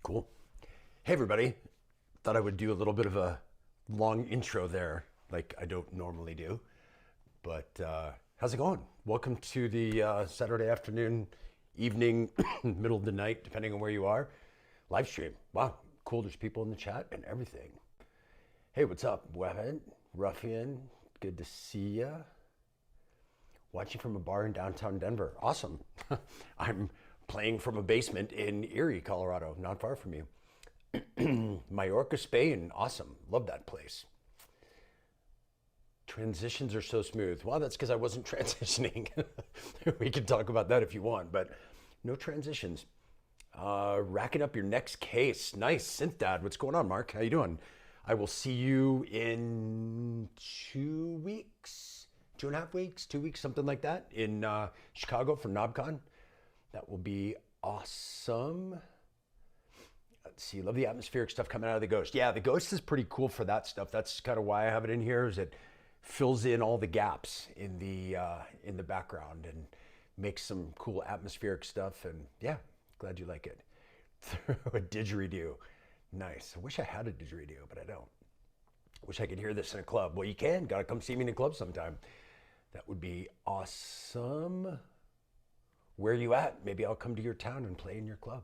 Cool. Hey, everybody. Thought I would do a little bit of a long intro there, like I don't normally do. But how's it going? Welcome to the Saturday afternoon, evening, middle of the night, depending on where you are, live stream. Wow, cool. There's people in the chat and everything. Hey, what's up, Webhead, Ruffian? Good to see ya. Watching from a bar in downtown Denver. Awesome. I'm playing from a basement in Erie, Colorado, not far from you. Mallorca, Spain. Awesome. Love that place. Transitions are so smooth. Well, that's because I wasn't transitioning. We can talk about that if you want, but no transitions. Racking up your next case. Nice. Synth Dad. What's going on, Mark? How you doing? I will see you in 2 weeks, 2.5 weeks, 2 weeks, something like that, in Chicago for NobCon. That will be awesome. Let's see, love the atmospheric stuff coming out of the Ghost. Yeah, the Ghost is pretty cool for that stuff. That's kind of why I have it in here, is it fills in all the gaps in the background and makes some cool atmospheric stuff. And yeah, glad you like it. Throw a didgeridoo. Nice. I wish I had a didgeridoo, but I don't. Wish I could hear this in a club. Well, you can. Got to come see me in a club sometime. That would be awesome. Where are you at? Maybe I'll come to your town and play in your club.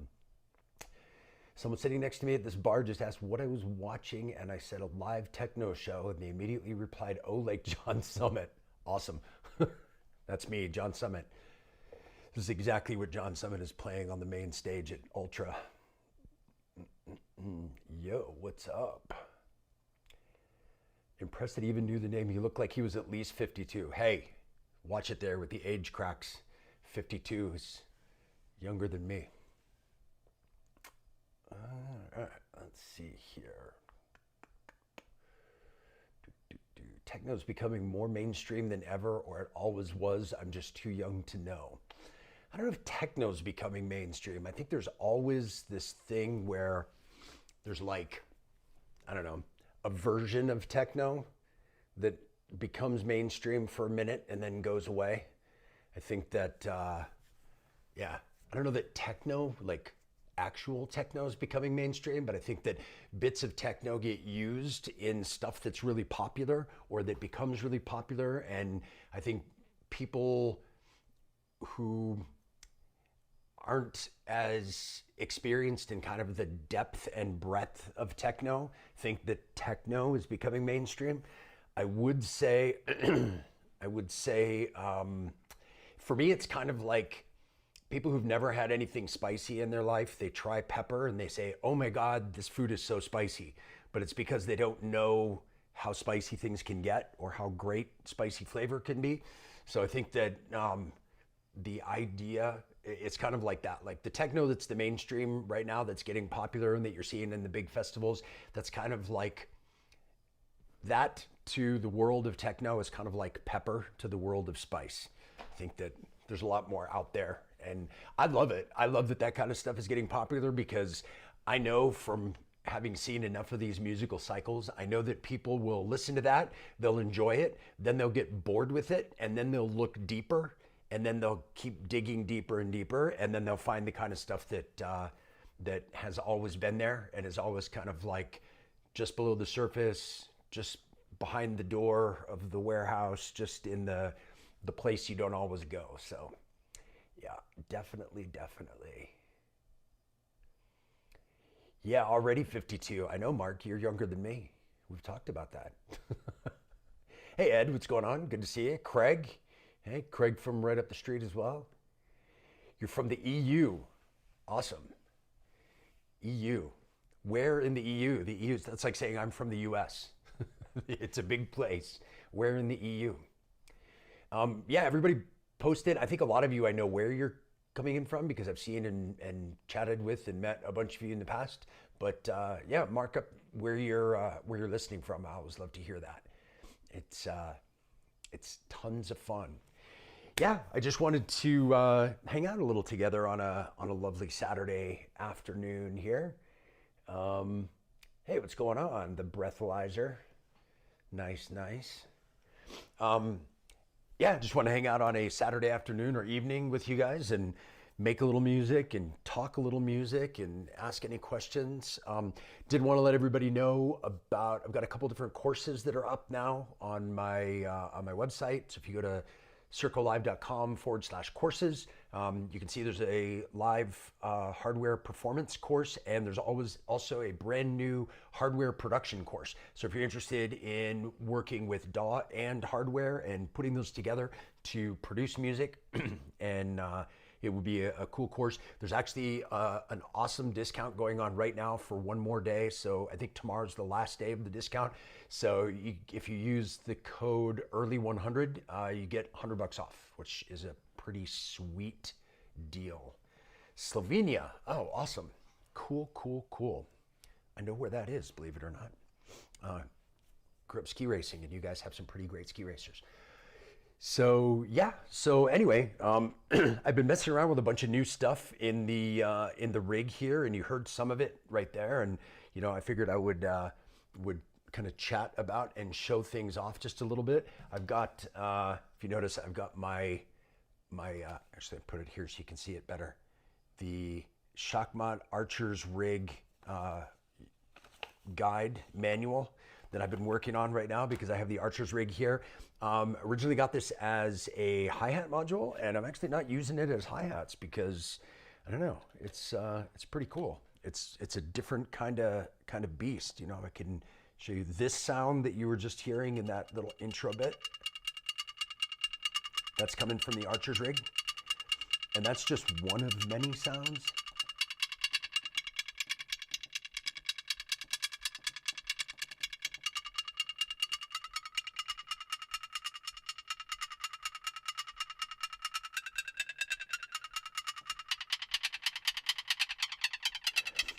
Someone sitting next to me at this bar just asked what I was watching, and I said a live techno show, and they immediately replied, oh, like John Summit. Awesome. That's me, John Summit. This is exactly what John Summit is playing on the main stage at Ultra. Yo, what's up? Impressed that he even knew the name. He looked like he was at least 52. Hey, watch it there with the age cracks. 52 is younger than me. All right, let's see here. Techno's becoming more mainstream than ever, or it always was. I'm just too young to know. I don't know if techno's becoming mainstream. I think there's always this thing where there's like, I don't know, a version of techno that becomes mainstream for a minute and then goes away. I think that, yeah, I don't know that techno, like actual techno is becoming mainstream, but I think that bits of techno get used in stuff that's really popular or that becomes really popular. And I think people who aren't as experienced in kind of the depth and breadth of techno think that techno is becoming mainstream. I would say, for me, it's kind of like people who've never had anything spicy in their life. They try pepper and they say, oh my God, this food is so spicy. But it's because they don't know how spicy things can get or how great spicy flavor can be. So I think that the idea, it's kind of like that. Like the techno that's the mainstream right now that's getting popular and that you're seeing in the big festivals, that's kind of like that to the world of techno is kind of like pepper to the world of spice. I think that there's a lot more out there, and I love it. I love that that kind of stuff is getting popular because I know from having seen enough of these musical cycles, I know that people will listen to that, they'll enjoy it, then they'll get bored with it, and then they'll look deeper, and then they'll keep digging deeper and deeper, and then they'll find the kind of stuff that that has always been there and is always kind of like just below the surface, just behind the door of the warehouse, just in the place you don't always go. So yeah, definitely. Yeah, already 52. I know, Mark, you're younger than me. We've talked about that. Hey, Ed, what's going on? Good to see you. Craig. Hey, Craig from right up the street as well. You're from the EU. Awesome. EU. Where in the EU? The EU, that's like saying I'm from the US. It's a big place. Where in the EU? Yeah, everybody posted. I think a lot of you, I know where you're coming in from because I've seen and chatted with and met a bunch of you in the past. But yeah, mark up where you're listening from. I always love to hear that. It's tons of fun. Yeah, I just wanted to hang out a little together on a lovely Saturday afternoon here. Hey, what's going on? The breathalyzer. Nice. Yeah, just want to hang out on a Saturday afternoon or evening with you guys and make a little music and talk a little music and ask any questions. Did want to let everybody know about, I've got a couple different courses that are up now on my website. So if you go to circlelive.com/courses, you can see there's a live hardware performance course, and there's always also a brand new hardware production course. So if you're interested in working with DAW and hardware and putting those together to produce music, and it would be a cool course. There's actually an awesome discount going on right now for one more day. So I think tomorrow's the last day of the discount. So if you use the code early100, you get $100 off, which is a pretty sweet deal. Slovenia. Oh, awesome. Cool, cool, cool. I know where that is, believe it or not. Grew up ski racing, and you guys have some pretty great ski racers. So yeah, so anyway, I've been messing around with a bunch of new stuff in the rig here, and you heard some of it right there. And I figured I would kind of chat about and show things off just a little bit. I've got, if you notice, I've got my actually I put it here so you can see it better. The Shachmat Archer's Rig guide manual that I've been working on right now because I have the Archer's Rig here. Originally got this as a hi-hat module, and I'm actually not using it as hi-hats because I don't know. It's pretty cool. It's a different kind of beast. I can show you this sound that you were just hearing in that little intro bit. That's coming from the Archer's Rig, and that's just one of many sounds.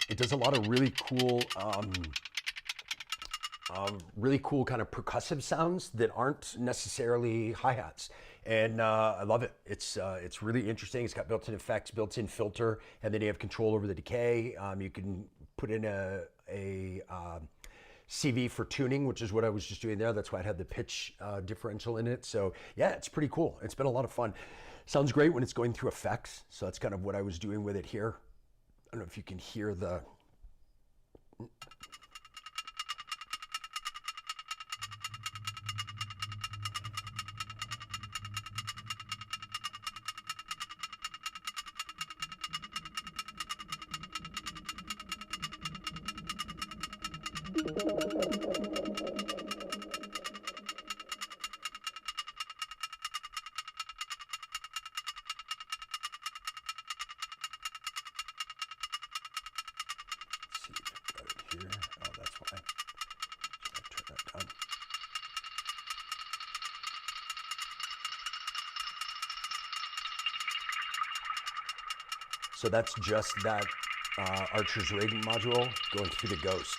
It does a lot of really cool kind of percussive sounds that aren't necessarily hi-hats, and I love it. It's really interesting. It's got built-in effects, built-in filter, and then you have control over the decay. You can put in a CV for tuning, which is what I was just doing there. That's why I had the pitch differential in it. So yeah, it's pretty cool. It's been a lot of fun. Sounds great when it's going through effects. So that's kind of what I was doing with it here. I don't know if you can hear the... So that's just that Archer's Rig module going through the Ghost.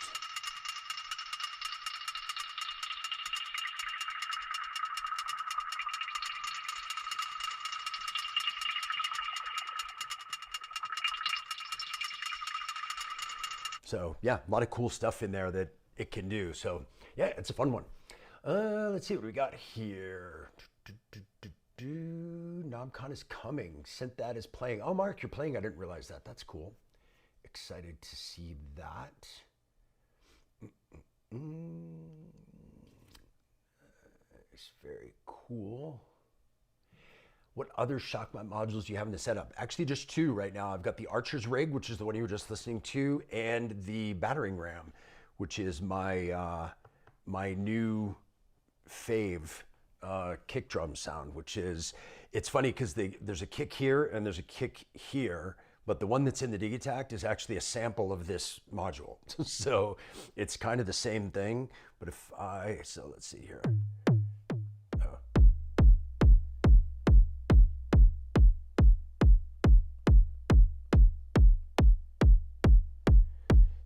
So yeah, a lot of cool stuff in there that it can do. So yeah, it's a fun one. Let's see what we got here. Knobcon is coming. Synth that is playing. Oh, Mark, you're playing. I didn't realize that. That's cool. Excited to see that. It's very cool. What other Shachmat modules do you have in the setup? Actually, just two right now. I've got the Archer's Rig, which is the one you were just listening to, and the Battering Ram, which is my my new fave kick drum sound, which is, it's funny because there's a kick here and there's a kick here, but the one that's in the Digitact is actually a sample of this module. So it's kind of the same thing, but so let's see here.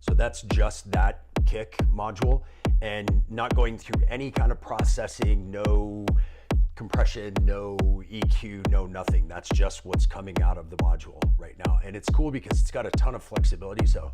So that's just that kick module, and not going through any kind of processing, no compression, no EQ, no nothing. That's just what's coming out of the module right now. And it's cool because it's got a ton of flexibility. So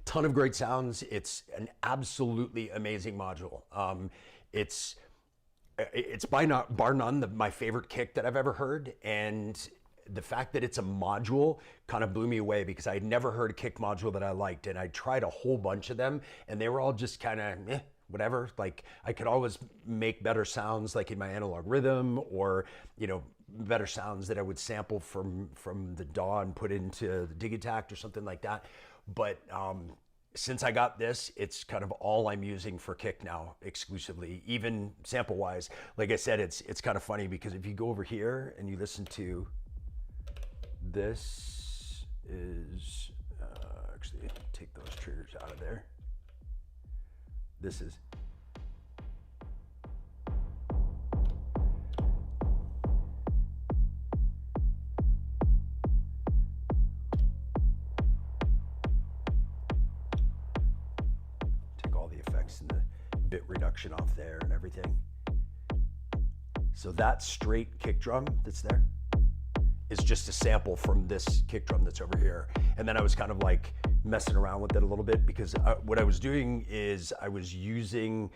ton of great sounds. It's an absolutely amazing module. It's bar none my favorite kick that I've ever heard, and the fact that it's a module kind of blew me away because I had never heard a kick module that I liked, and I tried a whole bunch of them, and they were all just kind of whatever. Like I could always make better sounds like in my analog rhythm, or better sounds that I would sample from the DAW and put into the Digitact or something like that. But since I got this, it's kind of all I'm using for kick now exclusively, even sample wise. Like I said, it's kind of funny because if you go over here and you listen to this is actually take those triggers out of there. This is take all the effects and the bit reduction off there and everything. So that straight kick drum that's there is just a sample from this kick drum that's over here. And then I was kind of like messing around with it a little bit because what I was doing is I was using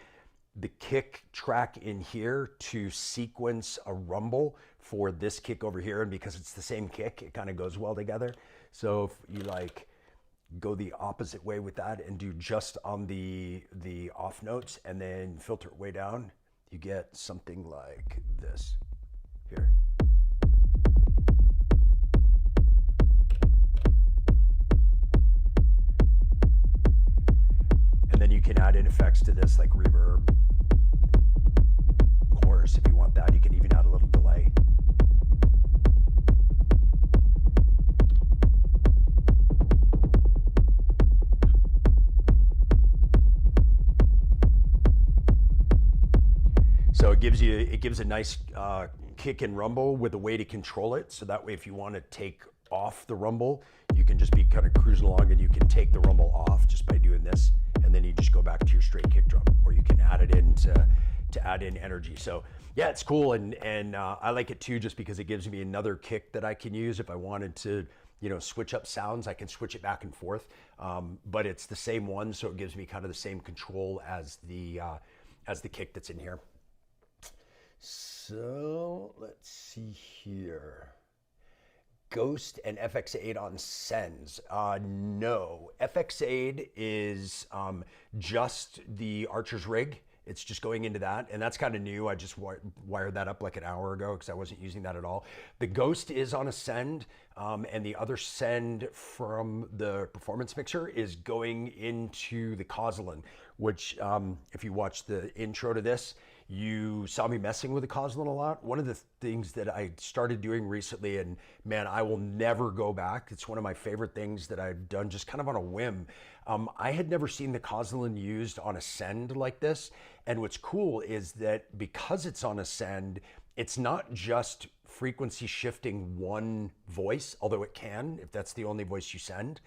the kick track in here to sequence a rumble for this kick over here. And because it's the same kick, it kind of goes well together. So if you like go the opposite way with that and do just on the off notes and then filter it way down, you get something like this here. Then you can add in effects to this like reverb, chorus if you want that. You can even add a little delay. So it gives a nice kick and rumble with a way to control it. So that way if you want to take off the rumble, you can just be kind of cruising along and you can take the rumble off just by doing this. And then you just go back to your straight kick drum, or you can add it in to add in energy. So yeah, it's cool, and I like it too, just because it gives me another kick that I can use if I wanted to, switch up sounds. I can switch it back and forth, but it's the same one, so it gives me kind of the same control as the kick that's in here. So let's see here. Ghost and FX8 on sends. No, FX8 is just the Archer's rig. It's just going into that, and that's kind of new. I just wired that up like an hour ago because I wasn't using that at all. The Ghost is on a send, and the other send from the performance mixer is going into the Cosline, which if you watch the intro to this, you saw me messing with the Cosline a lot. One of the things that I started doing recently, and man, I will never go back. It's one of my favorite things that I've done just kind of on a whim. I had never seen the Cosline used on a send like this. And what's cool is that because it's on a send, it's not just frequency shifting one voice, although it can if that's the only voice you send.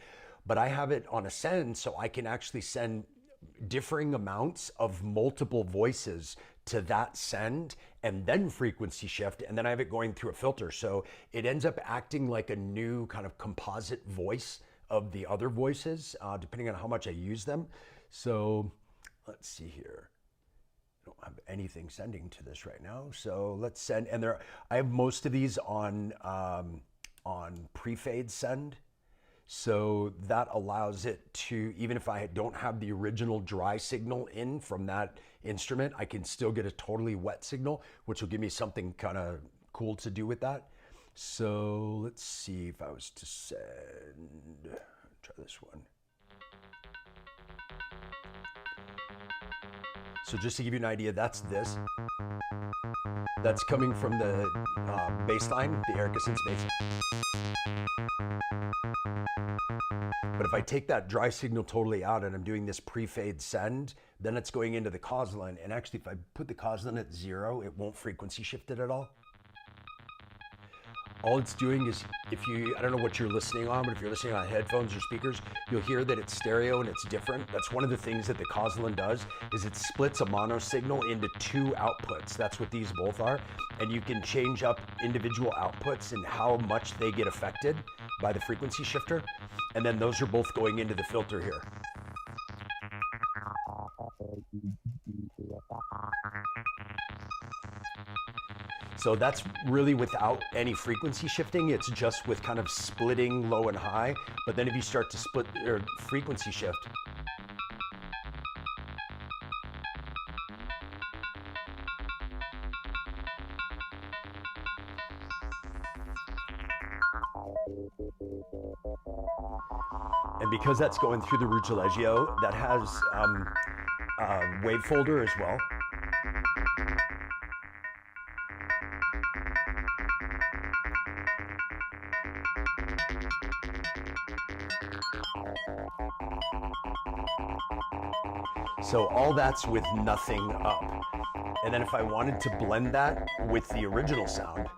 But I have it on a send, so I can actually send differing amounts of multiple voices to that send and then frequency shift, and then I have it going through a filter. So it ends up acting like a new kind of composite voice of the other voices, depending on how much I use them. So let's see here. I don't have anything sending to this right now. So let's send, and I have most of these on pre-fade send. So that allows it to, even if I don't have the original dry signal in from that instrument, I can still get a totally wet signal, which will give me something kind of cool to do with that. So let's see if I was to send, try this one. So just to give you an idea, that's this. That's coming from the bass line, the Erica Synth bass. But if I take that dry signal totally out and I'm doing this pre-fade send, then it's going into the Cosline. And actually, if I put the Cosline at 0, it won't frequency shift it at all. All it's doing is, I don't know what you're listening on, but if you're listening on headphones or speakers, you'll hear that it's stereo and it's different. That's one of the things that the Cosline does, is it splits a mono signal into 2 outputs. That's what these both are. And you can change up individual outputs and how much they get affected by the frequency shifter, and then those are both going into the filter here. So that's really without any frequency shifting. It's just with kind of splitting low and high. But then if you start to split or frequency shift, and because that's going through the Ruggiolegio, that has a wave folder as well. So all that's with nothing up. And then if I wanted to blend that with the original sound,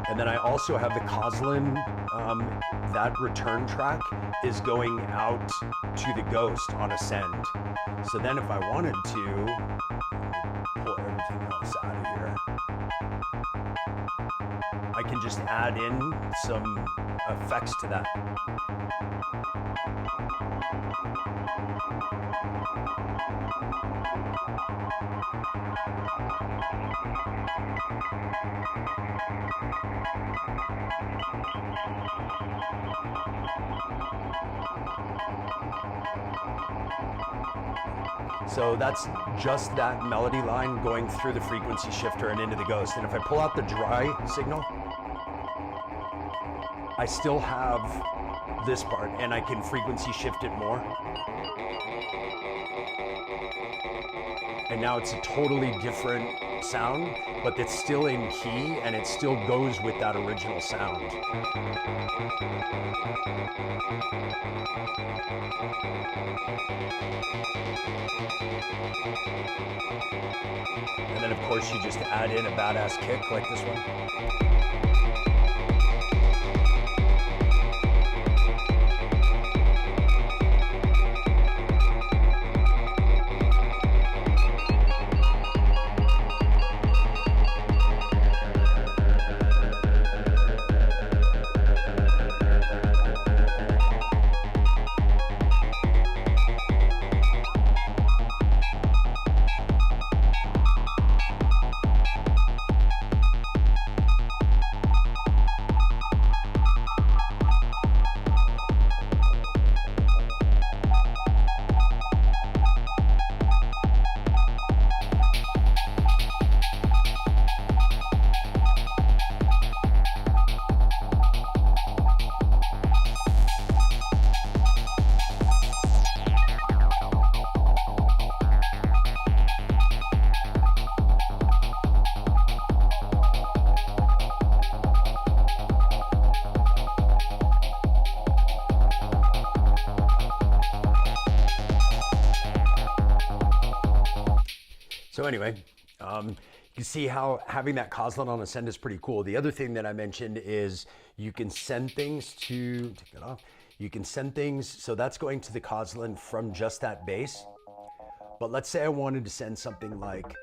and then I also have the Koslin, that return track is going out to the Ghost on Ascend. So then if I wanted to pull everything else out of here, I can just add in some effects to that. So that's just that melody line going through the frequency shifter and into the Ghost. And if I pull out the dry signal, I still have this part and I can frequency shift it more. And now it's a totally different sound, but it's still in key and it still goes with that original sound. And then of course you just add in a badass kick like this one. So anyway, you can see how having that Koslin on Ascend is pretty cool. The other thing that I mentioned is you can send things to, take that off, you can send things, so that's going to the Koslin from just that bass. But let's say I wanted to send something like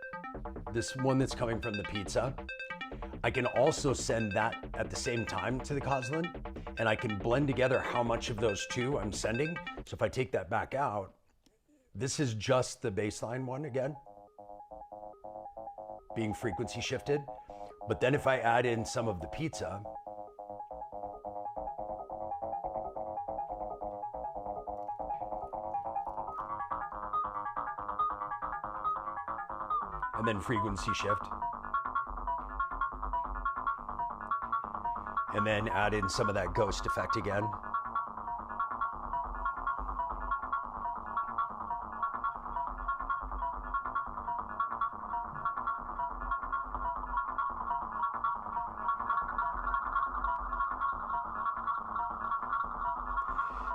this one that's coming from the pizza. I can also send that at the same time to the Koslin, and I can blend together how much of those two I'm sending. So if I take that back out, this is just the baseline one again, being frequency shifted. But then if I add in some of the pizza, and then frequency shift, and then add in some of that Ghost effect again.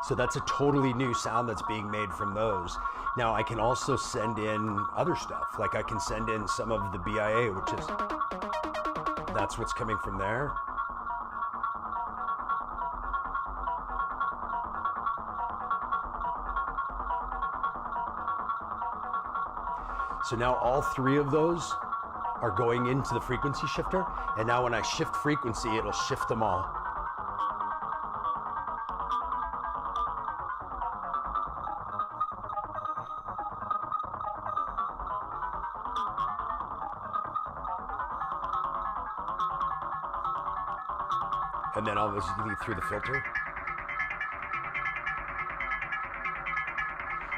So that's a totally new sound that's being made from those. Now I can also send in other stuff. Like I can send in some of the BIA, which is, that's what's coming from there. So now all three of those are going into the frequency shifter, and now when I shift frequency, it'll shift them all. And then obviously through the filter.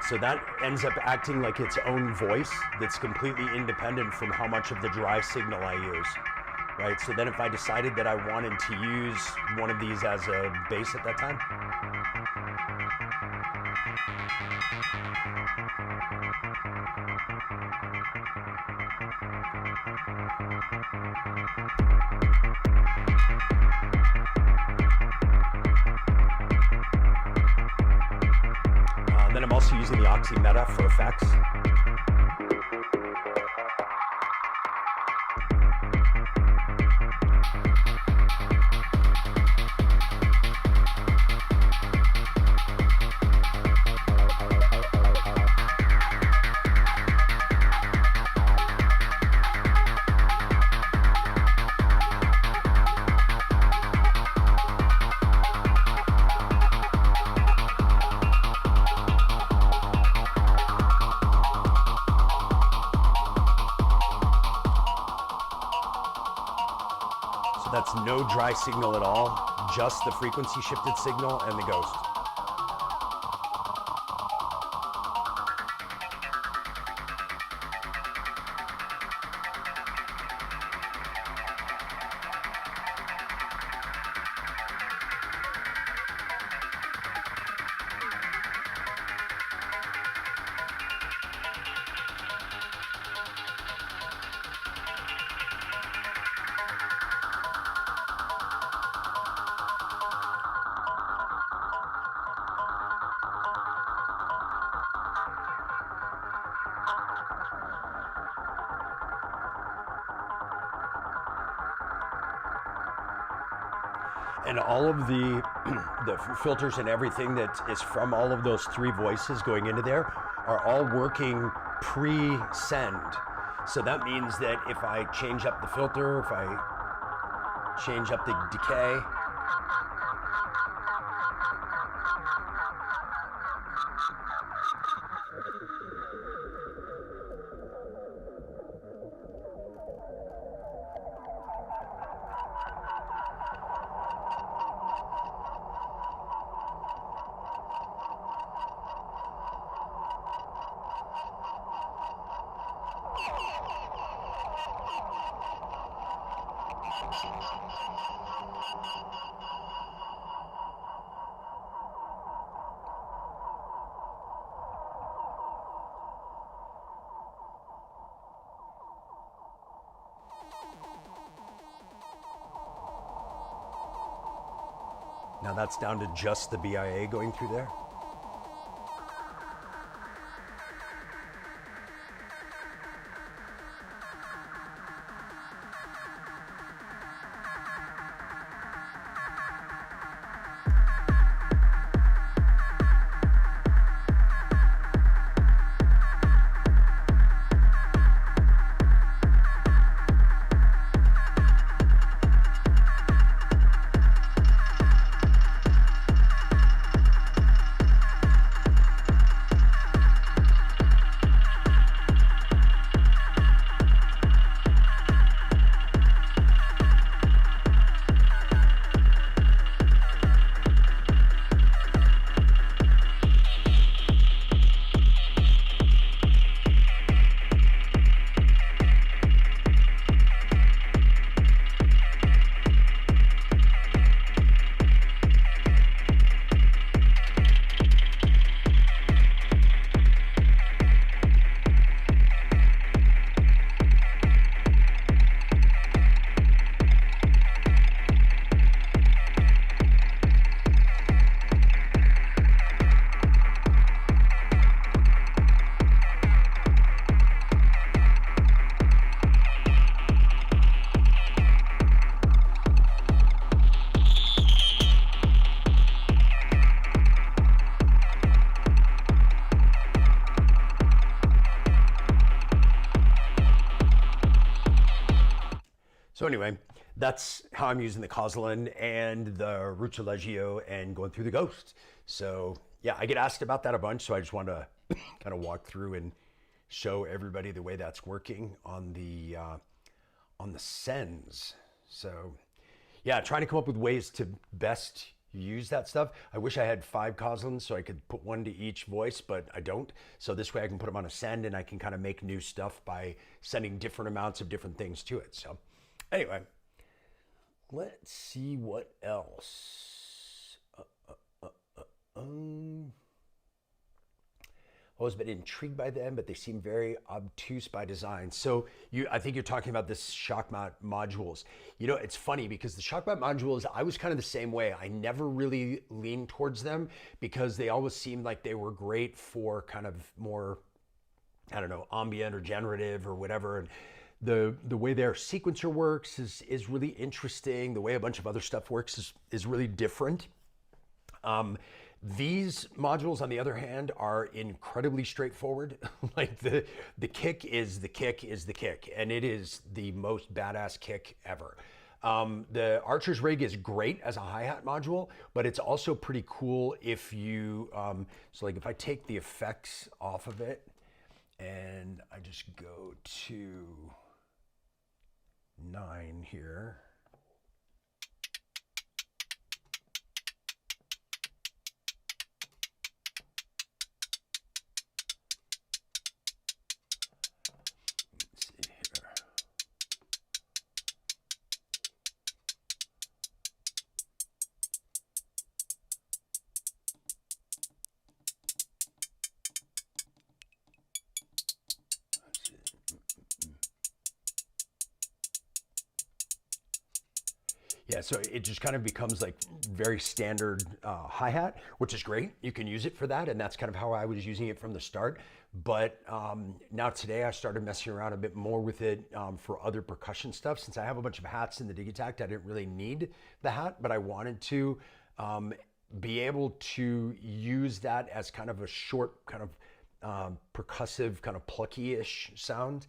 So that ends up acting like its own voice that's completely independent from how much of the dry signal I use, right? So then if I decided that I wanted to use one of these as a bass at that time, then I'm also using the Oxi Meta for effects. That's no dry signal at all, just the frequency shifted signal and the ghost. And all of the filters and everything that is from all of those three voices going into there are all working pre-send. So that means that if I change up the filter, if I change up the decay, now that's down to just the BIA going through there. So anyway, that's how I'm using the Cosland and the Ruccileggio and going through the Ghost. So yeah, I get asked about that a bunch, so I just want to kind of walk through and show everybody the way that's working on the sends. So yeah, trying to come up with ways to best use that stuff. I wish I had 5 Coslands so I could put one to each voice, but I don't. So this way I can put them on a send and I can kind of make new stuff by sending different amounts of different things to it. So anyway, let's see what else. Always been intrigued by them, but they seem very obtuse by design. So I think you're talking about this Shockmount modules. You know, it's funny because the Shockmount modules, I was kind of the same way. I never really leaned towards them because they always seemed like they were great for kind of more, I don't know, ambient or generative or whatever. And the way their sequencer works is really interesting. The way a bunch of other stuff works is really different. These modules, on the other hand, are incredibly straightforward. Like the kick is the kick is the kick, and it is the most badass kick ever. The Archer's Rig is great as a hi-hat module, but it's also pretty cool if you, so like if I take the effects off of it and I just go to 9 here. Yeah, so it just kind of becomes like very standard hi-hat, which is great. You can use it for that, and that's kind of how I was using it from the start. But now today I started messing around a bit more with it for other percussion stuff. Since I have a bunch of hats in the Digitact, I didn't really need the hat, but I wanted to be able to use that as kind of a short kind of percussive, kind of plucky-ish sound.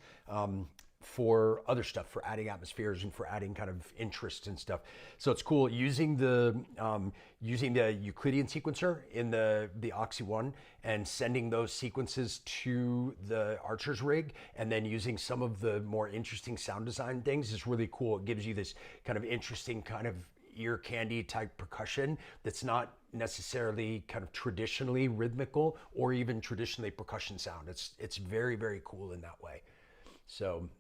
For other stuff, for adding atmospheres and for adding kind of interest and stuff. So it's cool using the Euclidean sequencer in the Oxi One and sending those sequences to the Archer's Rig, and then using some of the more interesting sound design things is really cool. It gives you this kind of interesting kind of ear candy type percussion that's not necessarily kind of traditionally rhythmical or even traditionally percussion sound. It's very, very cool in that way. So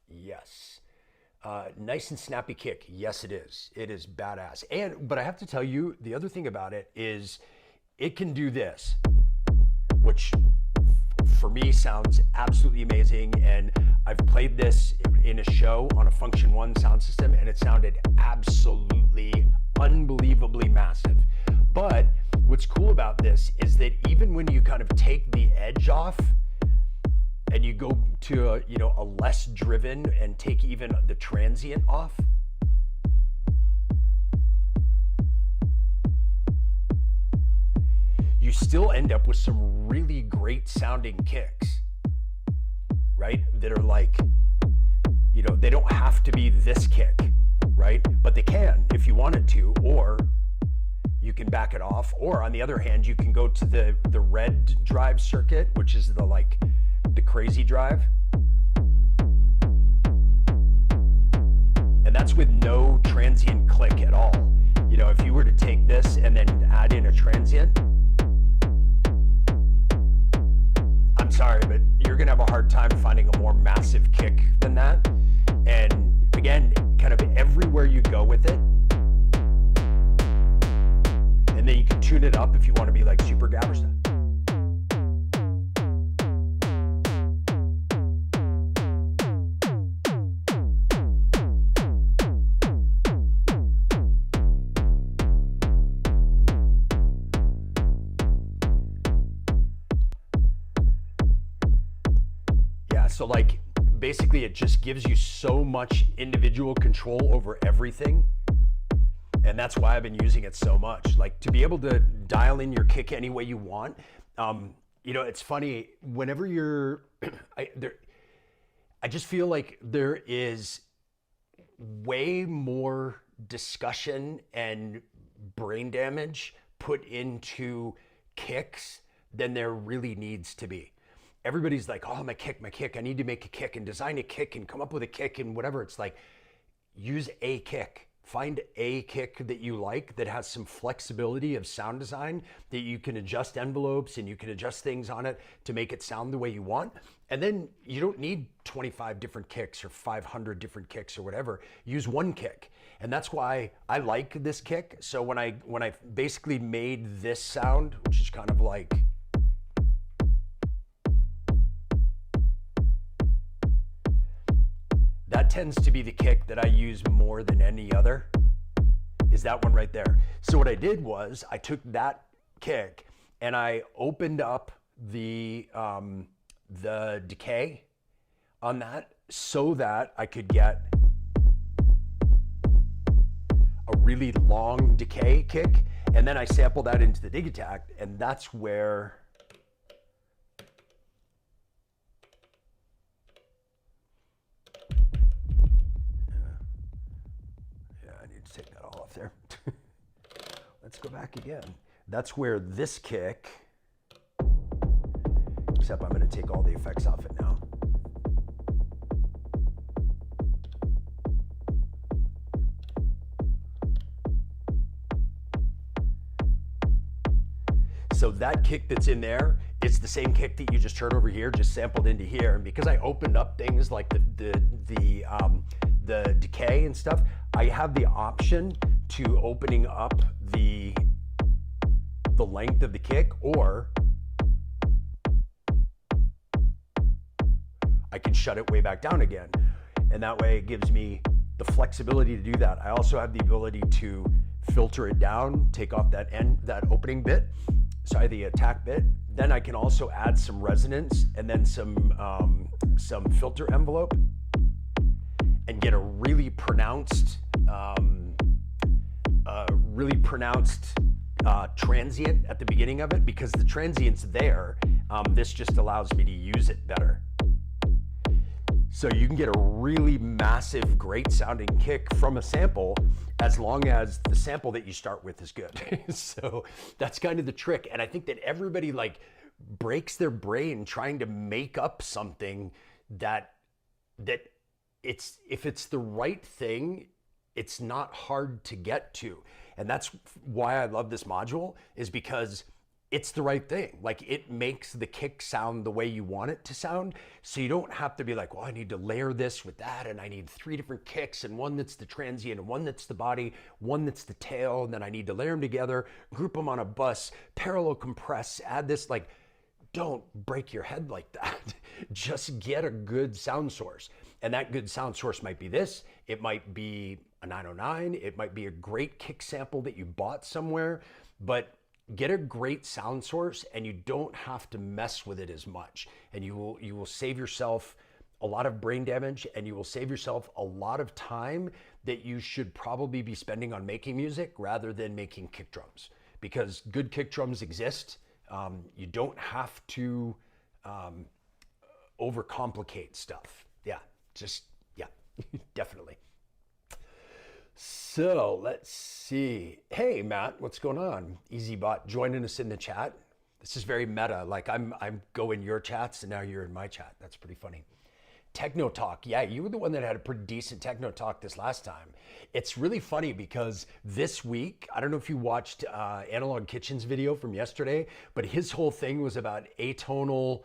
yes. Nice and snappy kick. Yes, it is. It is badass. But I have to tell you, the other thing about it is it can do this, which for me sounds absolutely amazing. And I've played this in a show on a Function One sound system, and it sounded absolutely unbelievably massive. But what's cool about this is that even when you kind of take the edge off, and you go to a less driven and take even the transient off, you still end up with some really great sounding kicks, right? That are like, they don't have to be this kick, right? But they can if you wanted to, or you can back it off. Or on the other hand, you can go to the red drive circuit, which is the crazy drive, and that's with no transient click at all. If you were to take this and then add in a transient, I'm sorry, but you're gonna have a hard time finding a more massive kick than that. And again, kind of everywhere you go with it, and then you can tune it up if you want to be like super gabber stuff. So basically it just gives you so much individual control over everything. And that's why I've been using it so much. To be able to dial in your kick any way you want. It's funny, whenever you're, I just feel like there is way more discussion and brain damage put into kicks than there really needs to be. Everybody's like, oh, my kick, I need to make a kick and design a kick and come up with a kick and whatever. It's like, use a kick. Find a kick that you like that has some flexibility of sound design, that you can adjust envelopes and you can adjust things on it to make it sound the way you want. And then you don't need 25 different kicks or 500 different kicks or whatever. Use one kick. And that's why I like this kick. So when I basically made this sound, which is kind of like, that tends to be the kick that I use more than any other, is that one right there. So what I did was I took that kick and I opened up the decay on that so that I could get a really long decay kick. And then I sampled that into the dig attack, and that's where take that all off there. Let's go back again. That's where this kick, except I'm going to take all the effects off it now. So that kick that's in there, it's the same kick that you just heard over here, just sampled into here. And because I opened up things like the decay and stuff, I have the option to opening up the length of the kick, or I can shut it way back down again. And that way it gives me the flexibility to do that. I also have the ability to filter it down, take off that opening bit, sorry, the attack bit. Then I can also add some resonance and then some filter envelope and get a really pronounced transient at the beginning of it, because the transient's there. This just allows me to use it better. So you can get a really massive, great sounding kick from a sample, as long as the sample that you start with is good. So that's kind of the trick. And I think that everybody like breaks their brain trying to make up something that if it's the right thing, it's not hard to get to. And that's why I love this module, is because it's the right thing. Like, it makes the kick sound the way you want it to sound. So you don't have to be like, well, I need to layer this with that, and I need 3 different kicks, and one that's the transient, and one that's the body, one that's the tail, and then I need to layer them together, group them on a bus, parallel compress, add this. Like, don't break your head like that. Just get a good sound source. And that good sound source might be this. It might be a 909. It might be a great kick sample that you bought somewhere. But get a great sound source, and you don't have to mess with it as much. And you will save yourself a lot of brain damage, and you will save yourself a lot of time that you should probably be spending on making music rather than making kick drums. Because good kick drums exist. You don't have to overcomplicate stuff. Yeah, definitely. So let's see. Hey, Matt, what's going on? EasyBot joining us in the chat. This is very meta. Like, I'm going your chats, and now you're in my chat. That's pretty funny. Techno Talk. Yeah, you were the one that had a pretty decent Techno Talk this last time. It's really funny because this week, I don't know if you watched Analog Kitchen's video from yesterday, but his whole thing was about atonal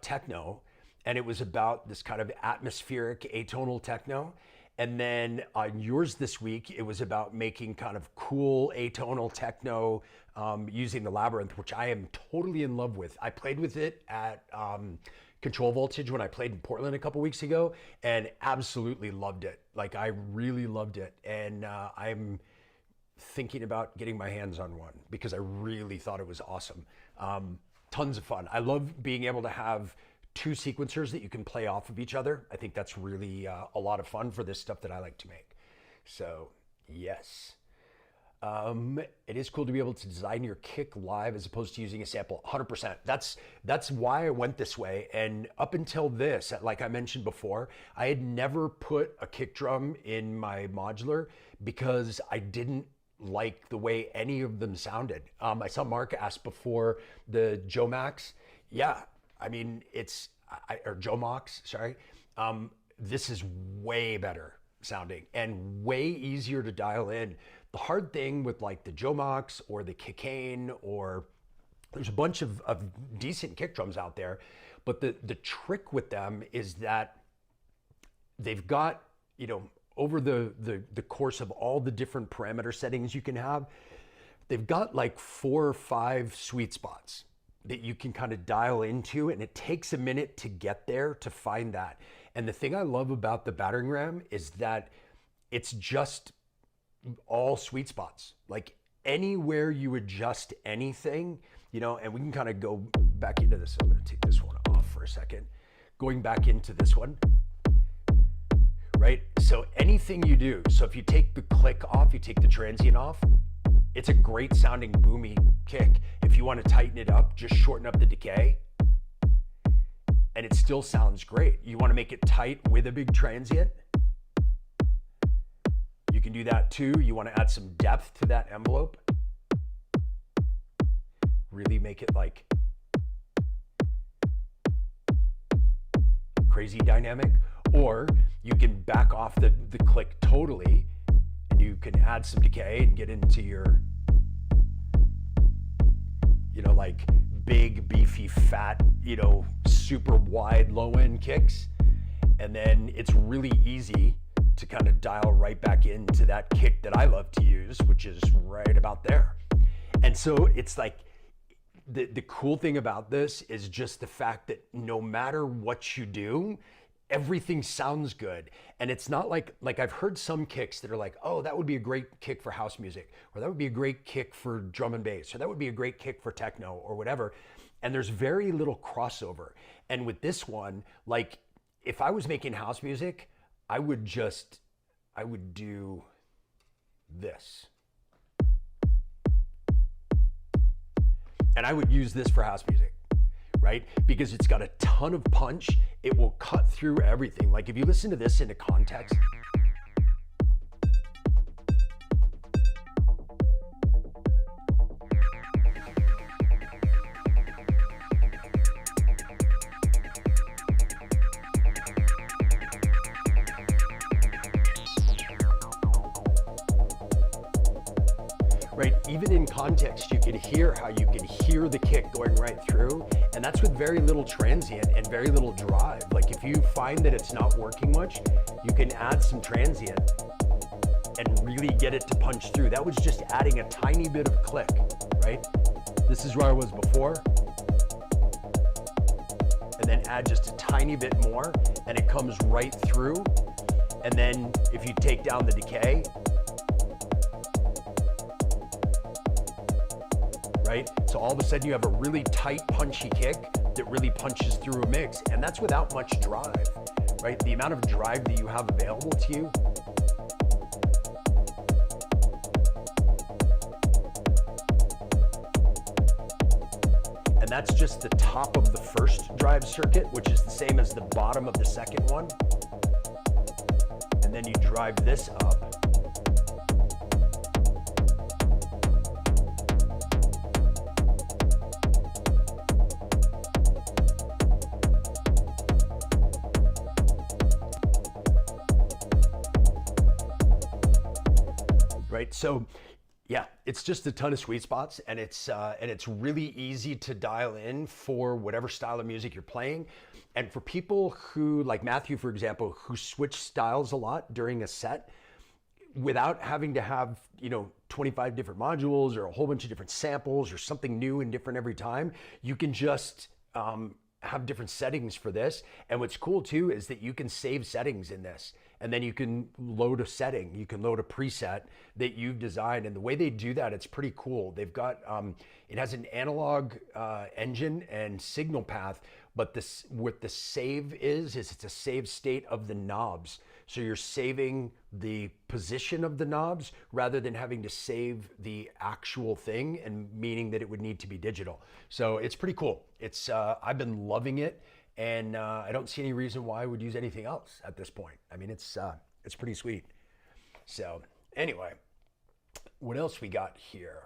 techno, and it was about this kind of atmospheric atonal techno. And then on yours this week, it was about making kind of cool atonal techno using the Labyrinth, which I am totally in love with. I played with it at Control Voltage when I played in Portland a couple weeks ago, and absolutely loved it. Like, I really loved it. And I'm thinking about getting my hands on one because I really thought it was awesome. Tons of fun. I love being able to have 2 sequencers that you can play off of each other. I think that's really a lot of fun for this stuff that I like to make. So, yes. It is cool to be able to design your kick live as opposed to using a sample. 100%. That's why I went this way. And up until this, like I mentioned before, I had never put a kick drum in my modular because I didn't like the way any of them sounded. I saw Mark ask before the Joe Max. Yeah, I mean, or Joe Mox, sorry. This is way better sounding and way easier to dial in. The hard thing with like the Joe Mox or the Kicane, or there's a bunch of decent kick drums out there, but the trick with them is that they've got, over the course of all the different parameter settings you can have, they've got like 4 or 5 sweet spots that you can kind of dial into, and it takes a minute to get there to find that. And the thing I love about the Battering Ram is that it's just all sweet spots. Like anywhere you adjust anything, and we can kind of go back into this. I'm going to take this one off for a second. Going back into this one, right? So anything you do, so if you take the click off, you take the transient off, it's a great sounding boomy kick. If you want to tighten it up, just shorten up the decay, and it still sounds great. You want to make it tight with a big transient, you can do that too. You want to add some depth to that envelope. Really make it like crazy dynamic. Or you can back off the click totally, and you can add some decay and get into your, like big, beefy, fat, super wide low end kicks. And then it's really easy to kind of dial right back into that kick that I love to use, which is right about there. And so it's like, the cool thing about this is just the fact that no matter what you do, everything sounds good. And it's not like I've heard some kicks that are like, oh, that would be a great kick for house music, or that would be a great kick for drum and bass, or that would be a great kick for techno or whatever. And there's very little crossover. And with this one, like if I was making house music, I would do this. And I would use this for house music, right? Because it's got a ton of punch. It will cut through everything. Like if you listen to this into context, right? Even in context, you can hear how you can hear the kick going right through. And that's with very little transient and very little drive. Like if you find that it's not working much, you can add some transient and really get it to punch through. That was just adding a tiny bit of click, right? This is where I was before. And then add just a tiny bit more and it comes right through. And then if you take down the decay, right? So all of a sudden you have a really tight, punchy kick that really punches through a mix, and that's without much drive, right? The amount of drive that you have available to you. And that's just the top of the first drive circuit, which is the same as the bottom of the second one. And then you drive this up. Right, so yeah, it's just a ton of sweet spots, and it's really easy to dial in for whatever style of music you're playing. And for people who, like Matthew, for example, who switch styles a lot during a set, without having to have 25 different modules or a whole bunch of different samples or something new and different every time, you can just have different settings for this. And what's cool too is that you can save settings in this, and then you can load a setting, you can load a preset that you've designed. And the way they do that, it's pretty cool. They've got, it has an analog engine and signal path, but what the save is it's a save state of the knobs. So you're saving the position of the knobs rather than having to save the actual thing, and meaning that it would need to be digital. So it's pretty cool. It's I've been loving it, and I don't see any reason why I would use anything else at this point. I mean, it's pretty sweet. So anyway, what else we got here?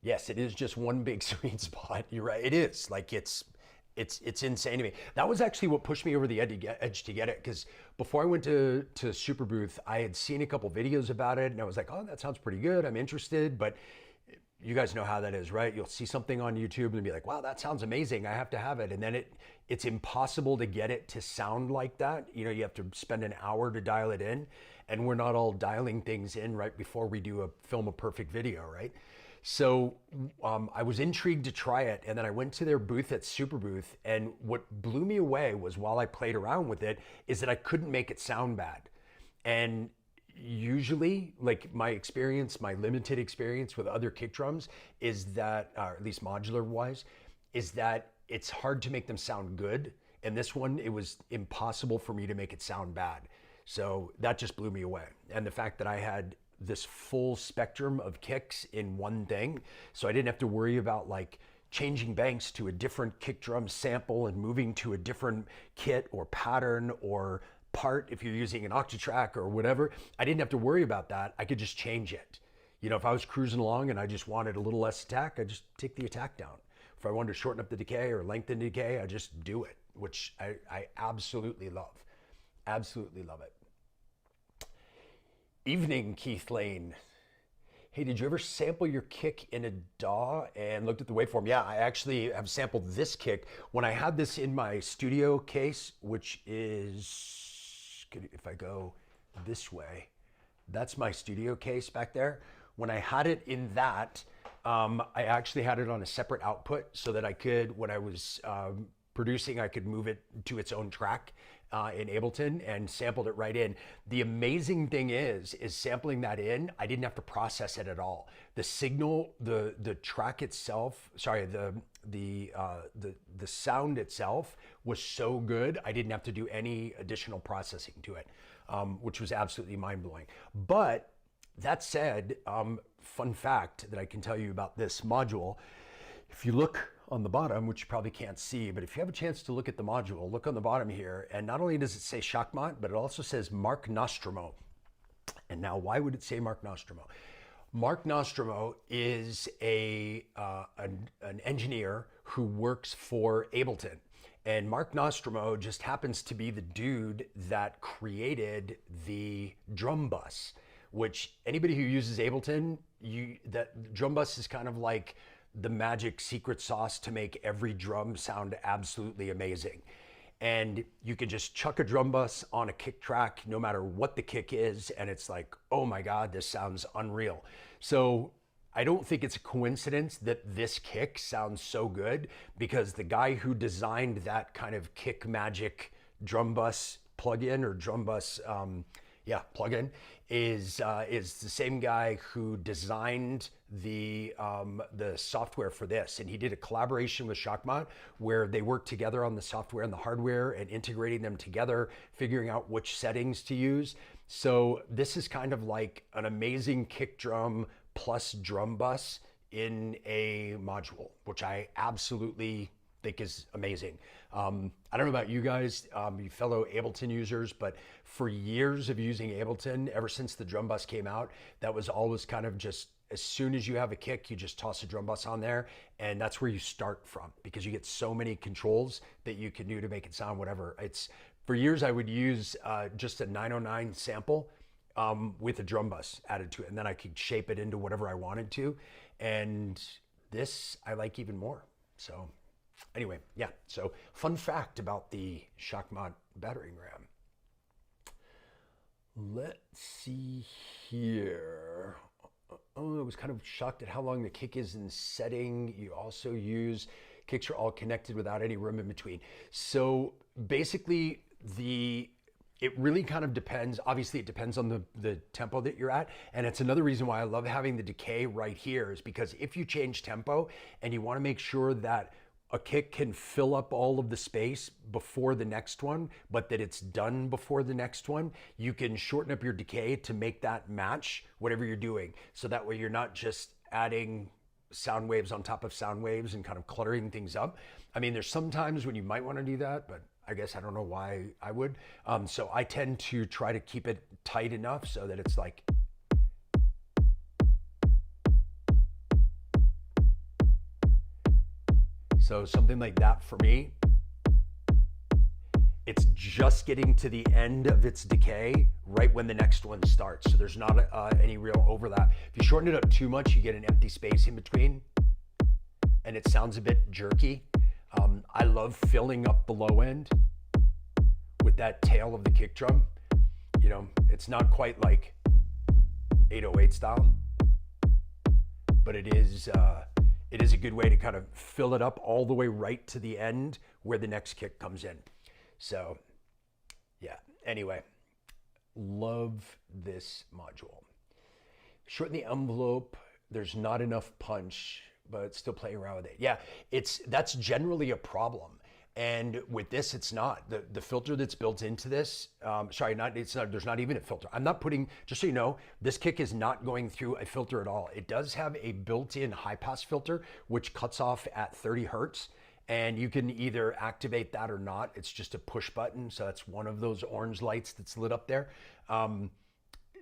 Yes, it is just one big sweet spot. You're right. It is like it's insane to me. That was actually what pushed me over the edge to get it, because before I went to Super Booth, I had seen a couple videos about it, and I was like, oh, that sounds pretty good. I'm interested, but you guys know how that is, right? You'll see something on YouTube and be like, wow, that sounds amazing. I have to have it. And then it's impossible to get it to sound like that. You know, you have to spend an hour to dial it in, and we're not all dialing things in right before we film a perfect video, right? So I was intrigued to try it, and then I went to their booth at Super Booth, and what blew me away was, while I played around with it, is that I couldn't make it sound bad. And usually, like my limited experience with other kick drums is that, or at least modular wise, is that it's hard to make them sound good. And this one, it was impossible for me to make it sound bad. So that just blew me away. And the fact that I had this full spectrum of kicks in one thing, so I didn't have to worry about like changing banks to a different kick drum sample and moving to a different kit or pattern or part if you're using an Octatrack or whatever. I didn't have to worry about that. I could just change it. You know, if I was cruising along and I just wanted a little less attack, I just take the attack down. If I wanted to shorten up the decay or lengthen the decay, I just do it, which I absolutely love. Absolutely love it. Evening, Keith Lane. Hey, did you ever sample your kick in a DAW and looked at the waveform? Yeah, I actually have sampled this kick. When I had this in my studio case, which is, if I go this way, that's my studio case back there. When I had it in that, I actually had it on a separate output so that I could, when I was producing, I could move it to its own track in Ableton and sampled it right in. The amazing thing is sampling that in, I didn't have to process it at all. The signal, the track itself, sorry, the sound itself was so good, I didn't have to do any additional processing to it, which was absolutely mind-blowing. But that said, fun fact that I can tell you about this module, if you look on the bottom, which you probably can't see, but if you have a chance to look at the module, look on the bottom here, and not only does it say Shachmat, but it also says Mark Nostromo. And now, why would it say Mark Nostromo? Mark Nostromo is an engineer who works for Ableton. And Mark Nostromo just happens to be the dude that created the drum bus, which anybody who uses Ableton, that drum bus is kind of like the magic secret sauce to make every drum sound absolutely amazing. And you can just chuck a drum bus on a kick track, no matter what the kick is, and it's like, oh my God, this sounds unreal. So I don't think it's a coincidence that this kick sounds so good, because the guy who designed that kind of kick magic drum bus plugin or drum bus plugin is the same guy who designed the software for this. And he did a collaboration with Shachmat where they worked together on the software and the hardware and integrating them together, figuring out which settings to use. So this is kind of like an amazing kick drum plus drum bus in a module, which I absolutely think is amazing. I don't know about you guys, you fellow Ableton users, but for years of using Ableton, ever since the drum bus came out, that was always kind of just, as soon as you have a kick, you just toss a drum bus on there, and that's where you start from, because you get so many controls that you can do to make it sound whatever. For years I would use just a 909 sample with a drum bus added to it, and then I could shape it into whatever I wanted to, and this I like even more. So anyway, yeah, so fun fact about the Shachmat Battering Ram. Let's see here. Oh, I was kind of shocked at how long the kick is in setting. You also use, kicks are all connected without any room in between. So basically it really kind of depends. Obviously, it depends on the tempo that you're at. And it's another reason why I love having the decay right here, is because if you change tempo and you want to make sure that a kick can fill up all of the space before the next one, but that it's done before the next one, you can shorten up your decay to make that match whatever you're doing. So that way you're not just adding sound waves on top of sound waves and kind of cluttering things up. I mean, there's some times when you might want to do that, but I guess I don't know why I would. So I tend to try to keep it tight enough so that it's like, so something like that for me. It's just getting to the end of its decay right when the next one starts. So there's not any real overlap. If you shorten it up too much, you get an empty space in between and it sounds a bit jerky. I love filling up the low end with that tail of the kick drum. You know, it's not quite like 808 style, but it is a good way to kind of fill it up all the way right to the end where the next kick comes in. So yeah, anyway, love this module. Shorten the envelope. There's not enough punch, but still play around with it. Yeah, that's generally a problem. And with this, it's not. The filter that's built into this, there's not even a filter. I'm not putting, just so you know, this kick is not going through a filter at all. It does have a built-in high pass filter, which cuts off at 30 Hertz. And you can either activate that or not. It's just a push button. So that's one of those orange lights that's lit up there.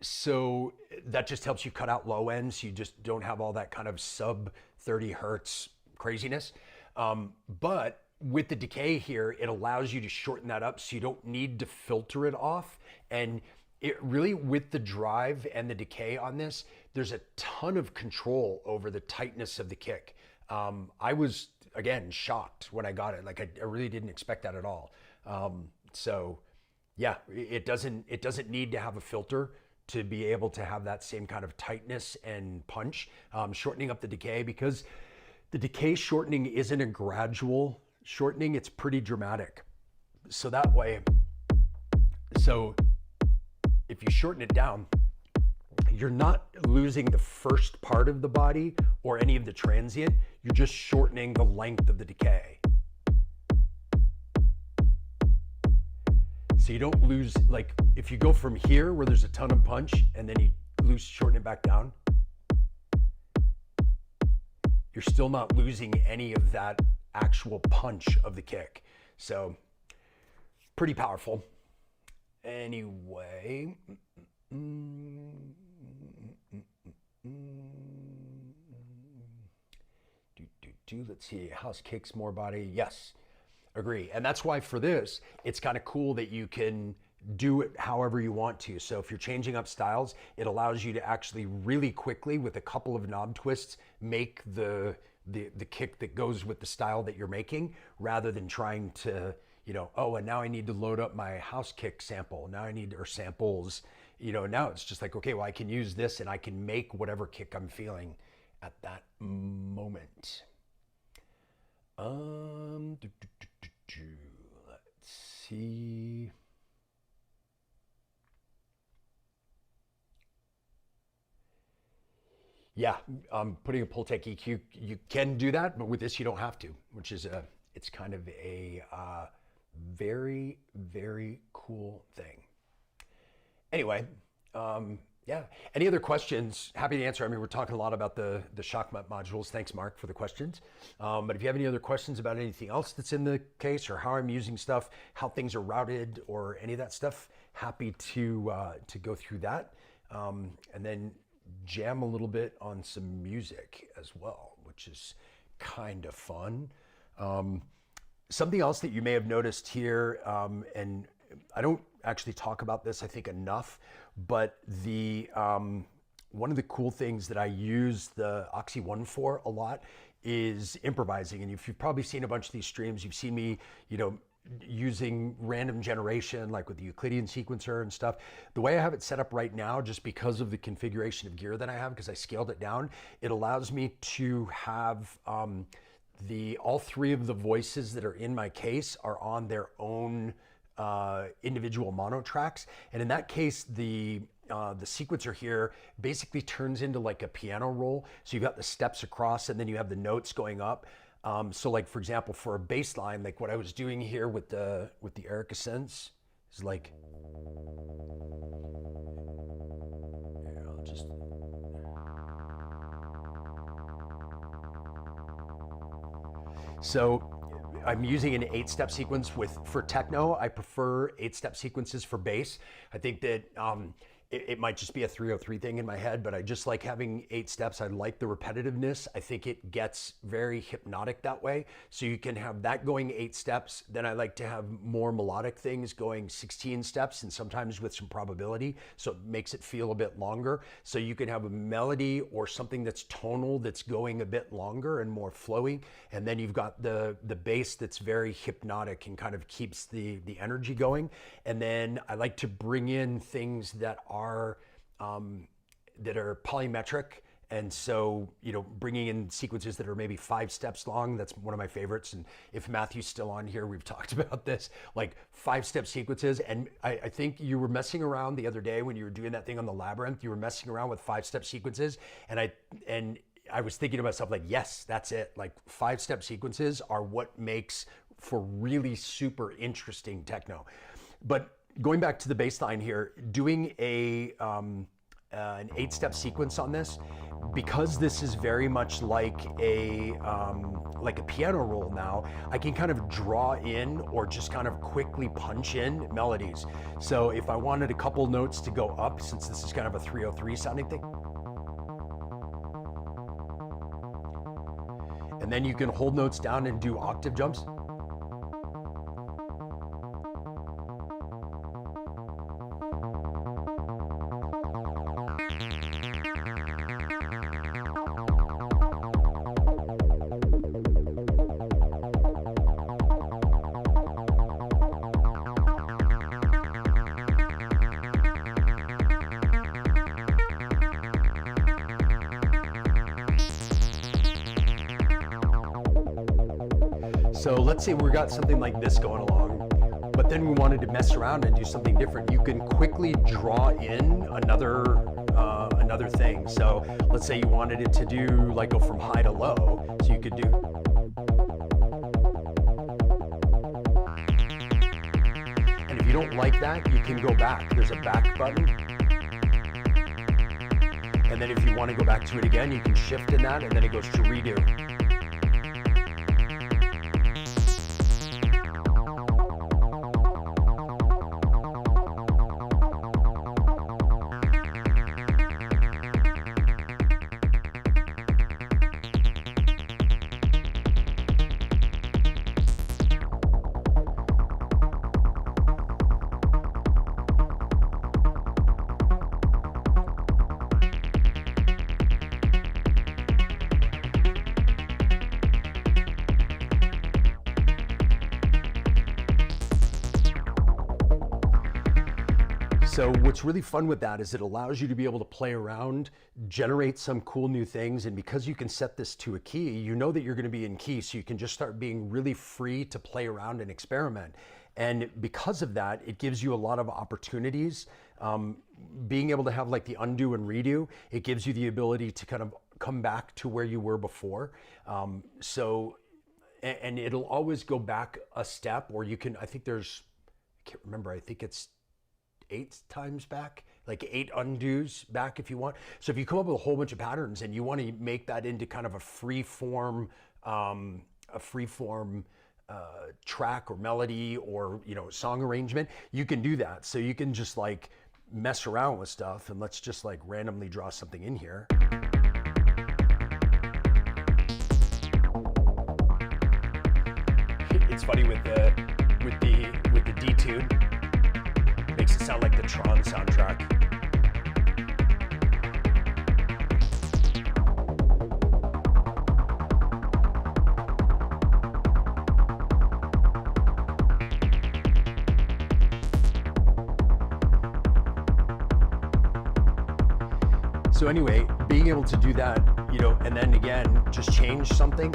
So that just helps you cut out low ends. So you just don't have all that kind of sub 30 Hertz craziness. But with the decay here, it allows you to shorten that up so you don't need to filter it off. And it really, with the drive and the decay on this, there's a ton of control over the tightness of the kick. I was, again, shocked when I got it. Like I really didn't expect that at all. So yeah, it doesn't need to have a filter to be able to have that same kind of tightness and punch. Shortening up the decay, because the decay shortening isn't a gradual shortening, it's pretty dramatic. So that way, so if you shorten it down, you're not losing the first part of the body or any of the transient, you're just shortening the length of the decay. So you don't lose, like if you go from here where there's a ton of punch and then you shorten it back down, you're still not losing any of that actual punch of the kick. So pretty powerful. Anyway, let's see, house kicks, more body. Yes, agree. And that's why for this, it's kind of cool that you can do it however you want to. So if you're changing up styles, it allows you to actually really quickly, with a couple of knob twists, make the kick that goes with the style that you're making, rather than trying to, you know, oh, and now I need to load up my house kick sample. Now I need, or samples, you know, now it's just like, okay, well, I can use this and I can make whatever kick I'm feeling at that moment. Let's see. Yeah, putting a Pultec EQ, you can do that, but with this you don't have to, which is it's kind of a very, very cool thing. Anyway, yeah. Any other questions? Happy to answer. I mean, we're talking a lot about the Shockmutt modules. Thanks, Mark, for the questions. But if you have any other questions about anything else that's in the case, or how I'm using stuff, how things are routed, or any of that stuff, happy to go through that. And then jam a little bit on some music as well, which is kind of fun. Something else that you may have noticed here, and I don't actually talk about this, I think, enough, but the one of the cool things that I use the Oxi One for a lot is improvising. And if you've probably seen a bunch of these streams, you've seen me, you know, using random generation, like with the Euclidean sequencer and stuff. The way I have it set up right now, just because of the configuration of gear that I have, because I scaled it down, it allows me to have all three of the voices that are in my case are on their own individual mono tracks. And in that case, the sequencer here basically turns into like a piano roll. So you've got the steps across and then you have the notes going up. So like, for example, for a bass line, like what I was doing here with the Eric Ascends is like, here, I'll just, so I'm using an 8-step sequence for techno. I prefer 8-step sequences for bass. I think that it might just be a 303 thing in my head, but I just like having 8 steps. I like the repetitiveness. I think it gets very hypnotic that way. So you can have that going 8 steps. Then I like to have more melodic things going 16 steps and sometimes with some probability. So it makes it feel a bit longer. So you can have a melody or something that's tonal that's going a bit longer and more flowy. And then you've got the bass that's very hypnotic and kind of keeps the energy going. And then I like to bring in things that are polymetric, and so bringing in sequences that are maybe 5 steps long. That's one of my favorites. And if Matthew's still on here, we've talked about this, like 5-step sequences. And I think you were messing around the other day when you were doing that thing on the Labyrinth. You were messing around with 5-step sequences, and I was thinking to myself, like, yes, that's it. Like 5-step sequences are what makes for really super interesting techno. But going back to the bass line here, doing an 8-step sequence on this, because this is very much like a piano roll now, I can kind of draw in or just kind of quickly punch in melodies. So if I wanted a couple notes to go up, since this is kind of a 303 sounding thing, and then you can hold notes down and do octave jumps. So let's say we got something like this going along, but then we wanted to mess around and do something different. You can quickly draw in another thing. So let's say you wanted it to do like go from high to low. So you could do. And if you don't like that, you can go back. There's a back button. And then if you want to go back to it again, you can shift in that and then it goes to redo. So what's really fun with that is it allows you to be able to play around, generate some cool new things. And because you can set this to a key, you know that you're going to be in key. So you can just start being really free to play around and experiment. And because of that, it gives you a lot of opportunities. Being able to have like the undo and redo, it gives you the ability to kind of come back to where you were before. And it'll always go back a step, or you can, I think there's, I can't remember, I think it's 8 times back, like 8 undos back if you want. So if you come up with a whole bunch of patterns and you want to make that into kind of a free form track or melody or song arrangement, you can do that. So you can just like mess around with stuff, and let's just like randomly draw something in here. It's funny with the detune. Makes it sound like the Tron soundtrack. So anyway, being able to do that, and then again, just change something.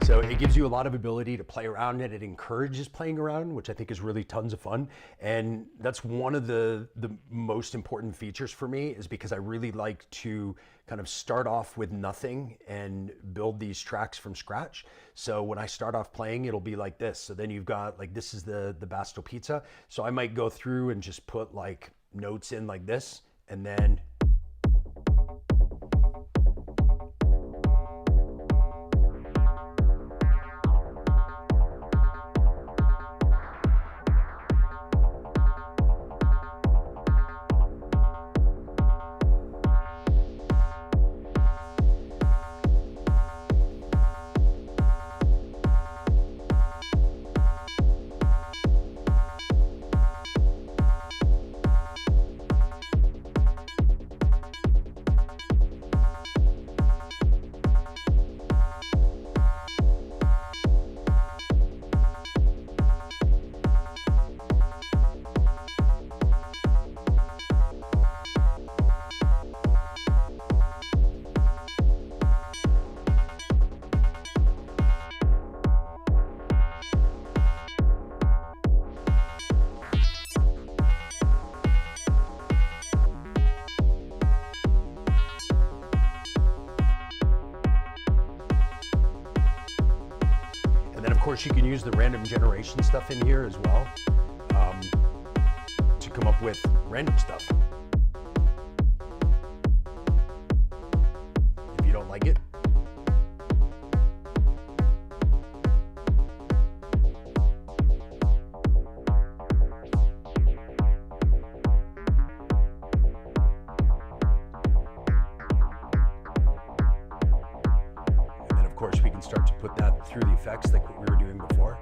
So it gives you a lot of ability to play around, and it encourages playing around, which I think is really tons of fun. And that's one of the most important features for me, is because I really like to kind of start off with nothing and build these tracks from scratch. So when I start off playing, it'll be like this. So then you've got like, this is the Basto Pizza. So I might go through and just put like notes in like this, and then of course, you can use the random generation stuff in here as well, to come up with random stuff. If you don't like it. And then of course we can start to put that through the effects like what we were doing before.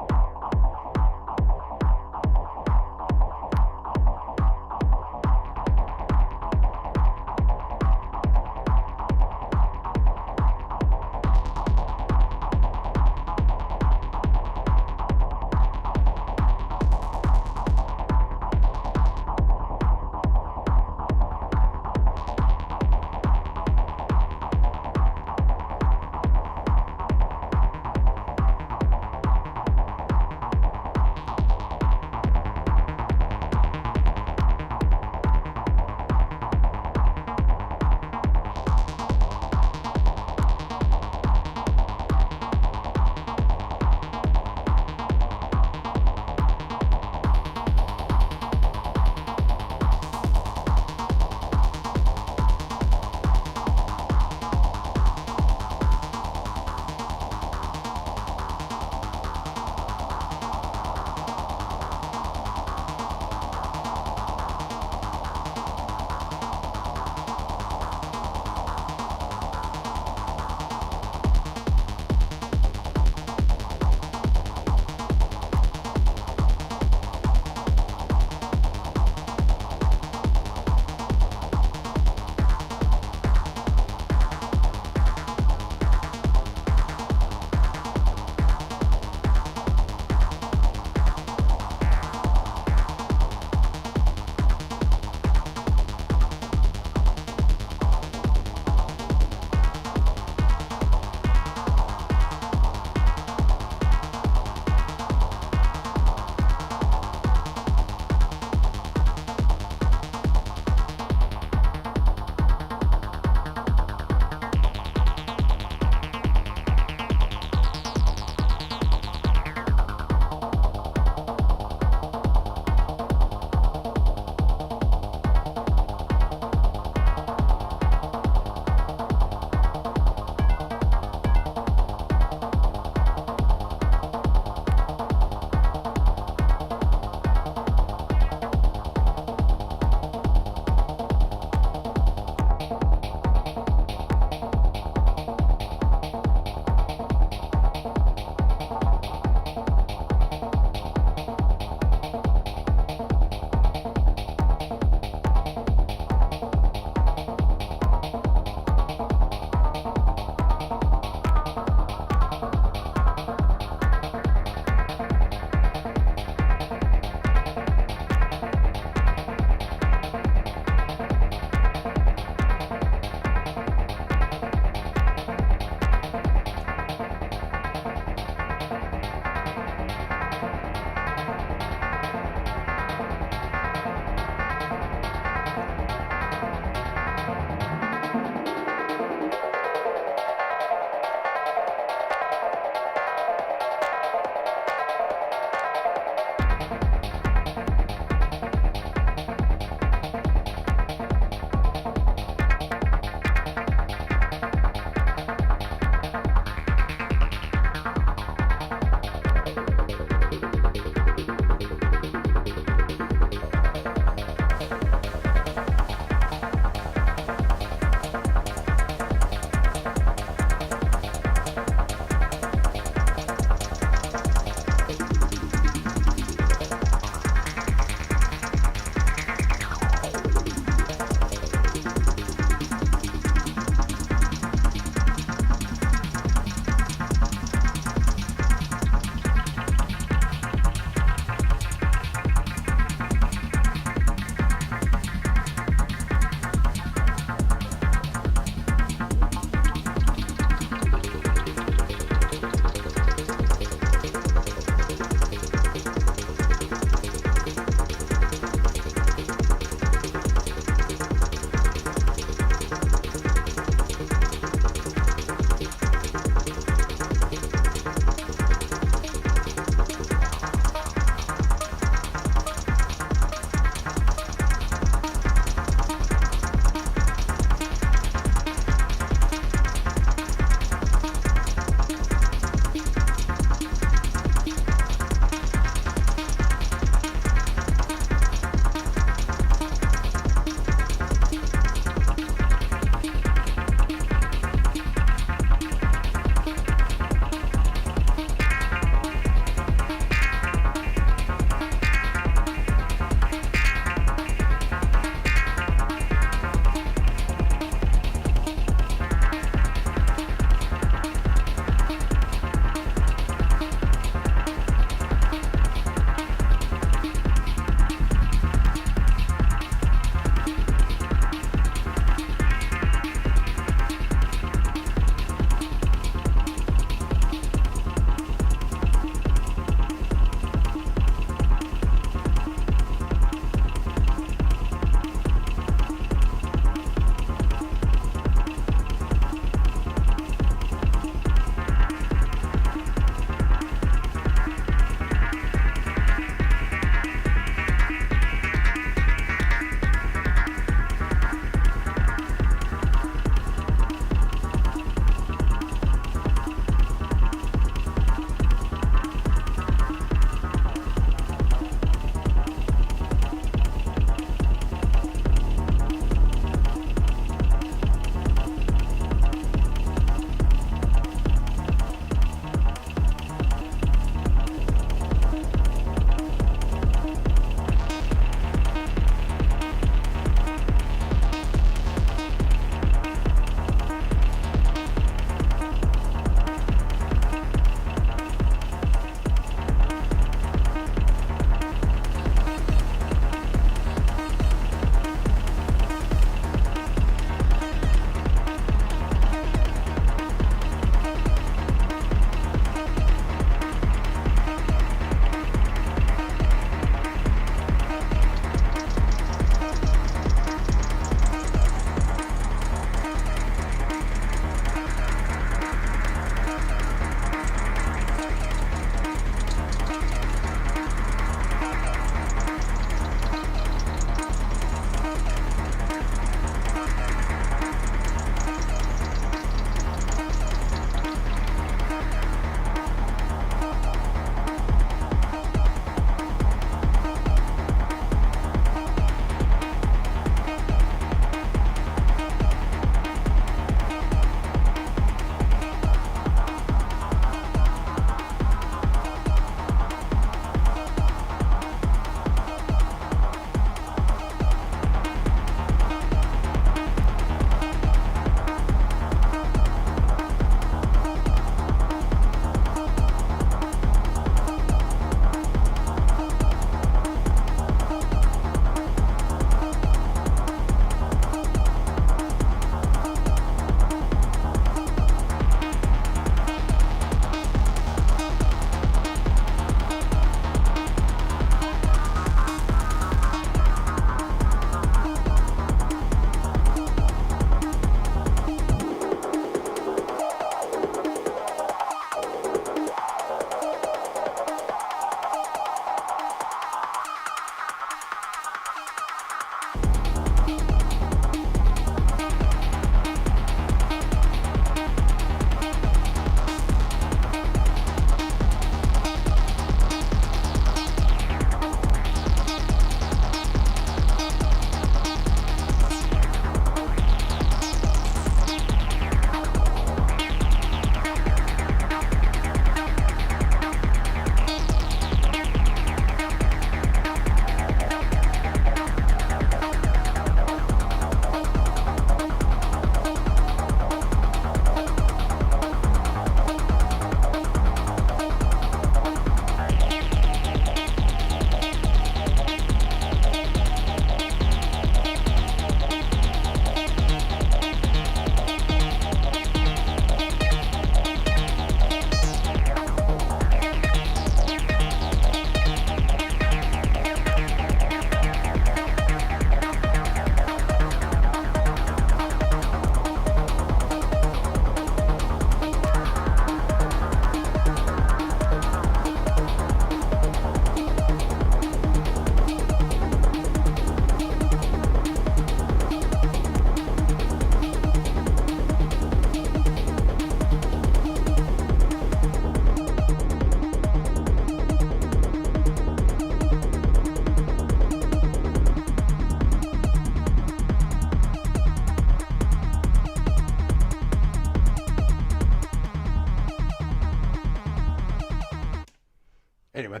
Anyway,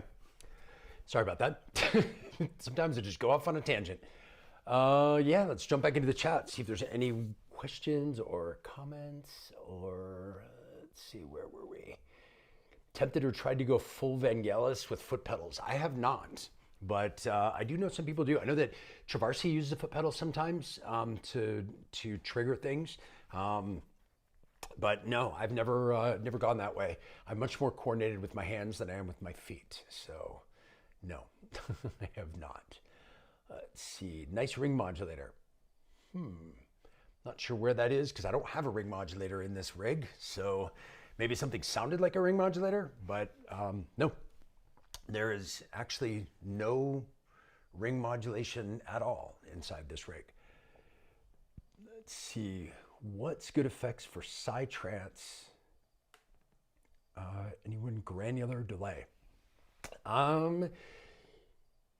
sorry about that. Sometimes I just go off on a tangent. Yeah, let's jump back into the chat, see if there's any questions or comments, or let's see, where were we? Tempted or tried to go full Vangelis with foot pedals. I have not, but I do know some people do. I know that Travarsi uses the foot pedal sometimes to trigger things. But no, I've never gone that way. I'm much more coordinated with my hands than I am with my feet. So no, I have not. Let's see, nice ring modulator. Not sure where that is because I don't have a ring modulator in this rig. So maybe something sounded like a ring modulator, but no, there is actually no ring modulation at all inside this rig. Let's see, what's good effects for psytrance? Anyone granular delay?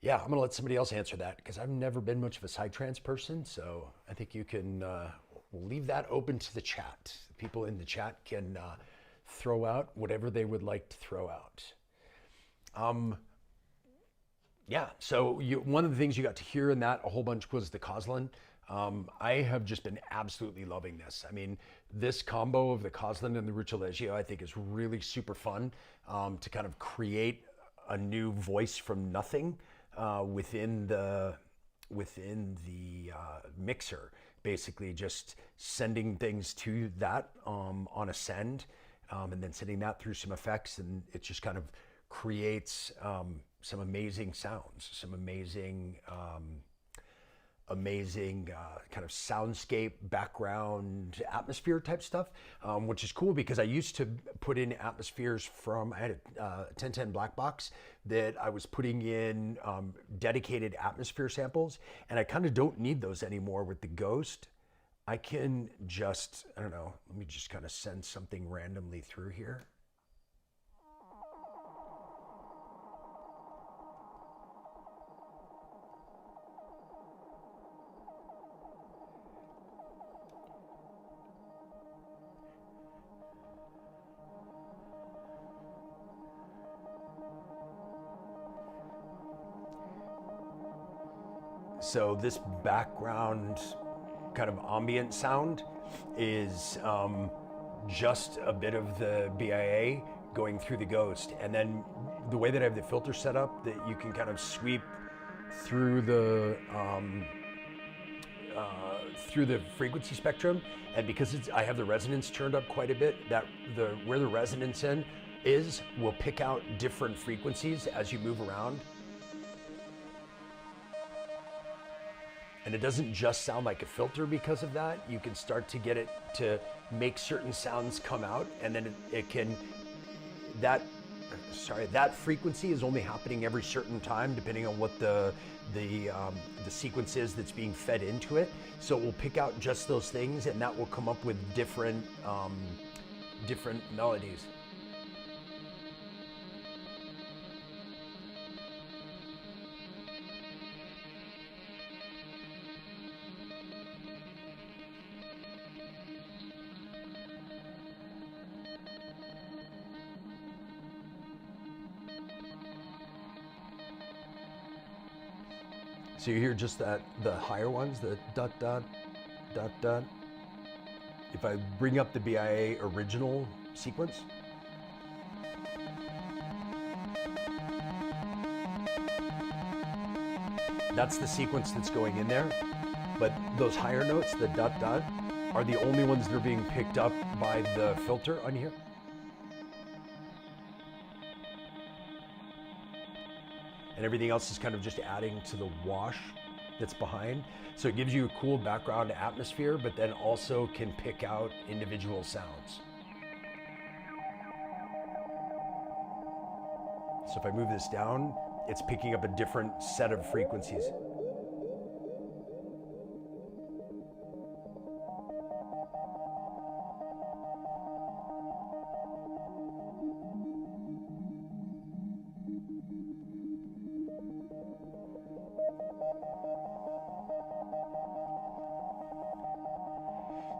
Yeah, I'm gonna let somebody else answer that because I've never been much of a psytrance person. So I think you can, we'll leave that open to the chat. People in the chat can throw out whatever they would like to throw out. Yeah, so one of the things you got to hear in that a whole bunch was the Koslin. I have just been absolutely loving this. I mean, this combo of the Koslin and the Rucciolezio I think is really super fun to kind of create a new voice from nothing within the mixer. Basically just sending things to that on a send and then sending that through some effects, and it just kind of creates some amazing sounds, some amazing kind of soundscape, background, atmosphere type stuff, which is cool because I used to put in atmospheres from, I had a 1010 black box that I was putting in dedicated atmosphere samples, and I kind of don't need those anymore with the Ghost. I can just, I don't know, let me just kind of send something randomly through here. So this background kind of ambient sound is just a bit of the BIA going through the Ghost. And then the way that I have the filter set up, that you can kind of sweep through the frequency spectrum. And because I have the resonance turned up quite a bit, that where the resonance is will pick out different frequencies as you move around. And it doesn't just sound like a filter because of that. You can start to get it to make certain sounds come out, and then it can, that frequency is only happening every certain time depending on what the sequence is that's being fed into it. So it will pick out just those things, and that will come up with different melodies. So you hear just that, the higher ones, the dot, dot, dot, dot. If I bring up the BIA original sequence, that's the sequence that's going in there. But those higher notes, the dot, dot, are the only ones that are being picked up by the filter on here. And everything else is kind of just adding to the wash that's behind. So it gives you a cool background atmosphere, but then also can pick out individual sounds. So if I move this down, it's picking up a different set of frequencies.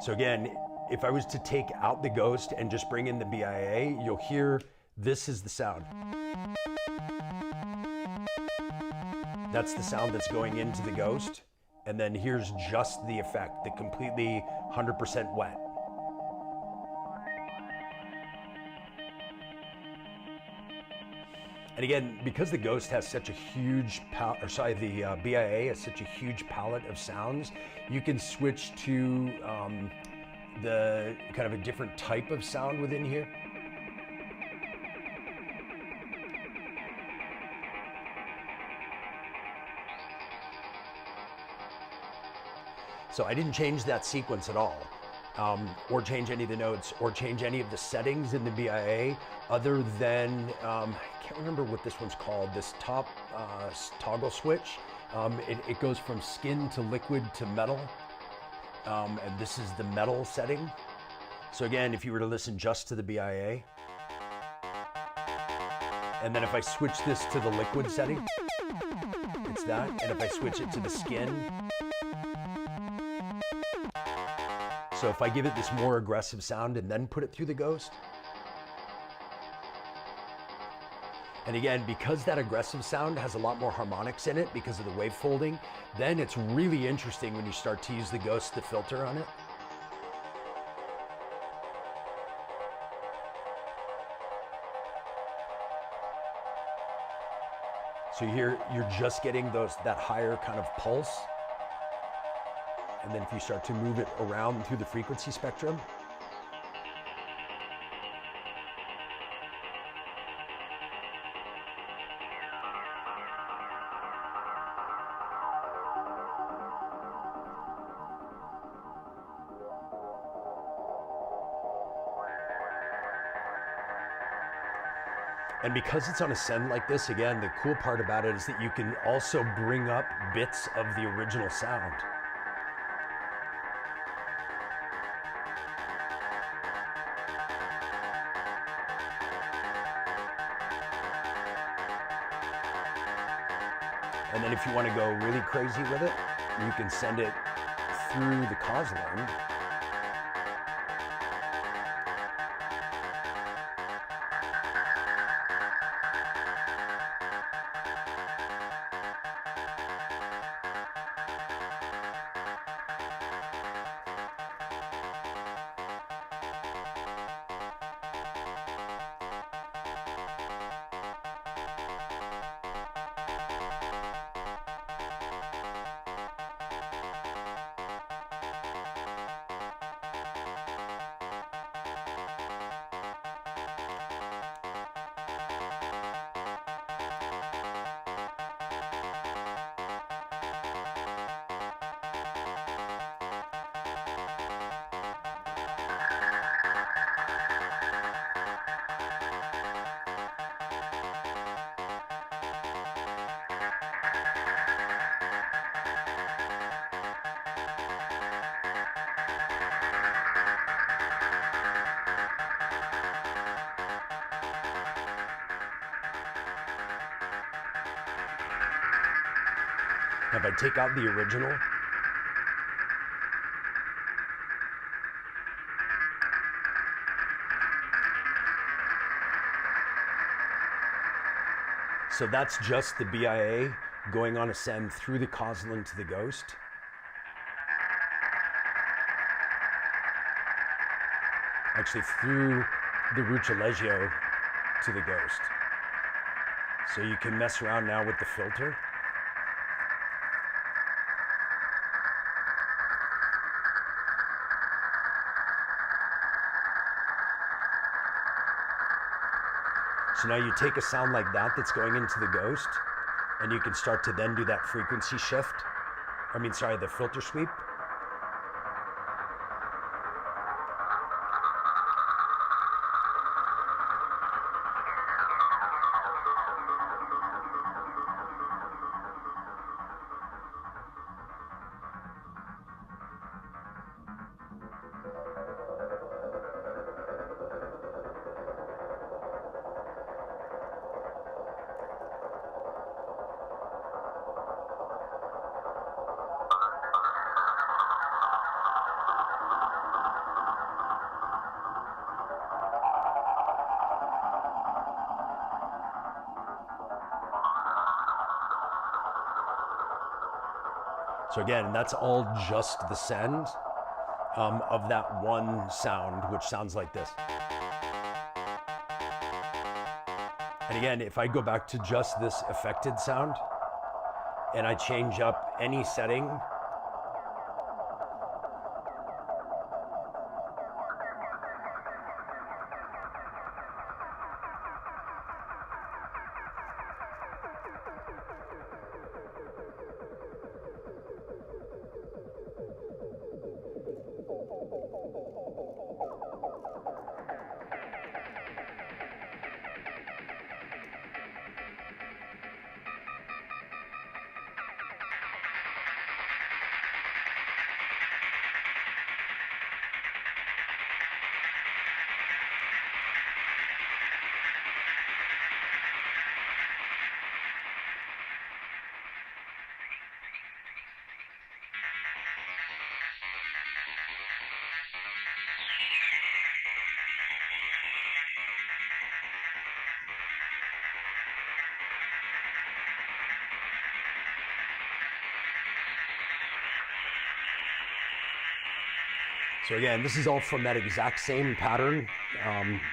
So again, if I was to take out the Ghost and just bring in the BIA, you'll hear This is the sound. That's the sound that's going into the Ghost. And then here's just the effect, the completely 100% wet. And again, because the Ghost has such a huge the BIA has such a huge palette of sounds, you can switch to the kind of a different type of sound within here. So I didn't change that sequence at all, or change any of the notes, or change any of the settings in the BIA, other than, I can't remember what this one's called, this top toggle switch. It goes from skin to liquid to metal, and this is the metal setting. So again, if you were to listen just to the BIA, and then if I switch this to the liquid setting, it's that, and if I switch it to the skin, so if I give it this more aggressive sound and then put it through the Ghost, and again, because that aggressive sound has a lot more harmonics in it because of the wave folding, then it's really interesting when you start to use the Ghost, the filter on it. So here, you're just getting that higher kind of pulse. And then if you start to move it around through the frequency spectrum, and because it's on a send like this, again, the cool part about it is that you can also bring up bits of the original sound. And then if you want to go really crazy with it, you can send it through the Cosline. If I take out the original, so that's just the BIA going on a send through the Cosline to the Ghost. Actually through the Ruccialeggio to the Ghost. So you can mess around now with the filter. So now you take a sound like that that's going into the Ghost, and you can start to then do that frequency shift. The filter sweep. So again, that's all just the send of that one sound, which sounds like this. And again, if I go back to just this affected sound and I change up any setting, so again, this is all from that exact same pattern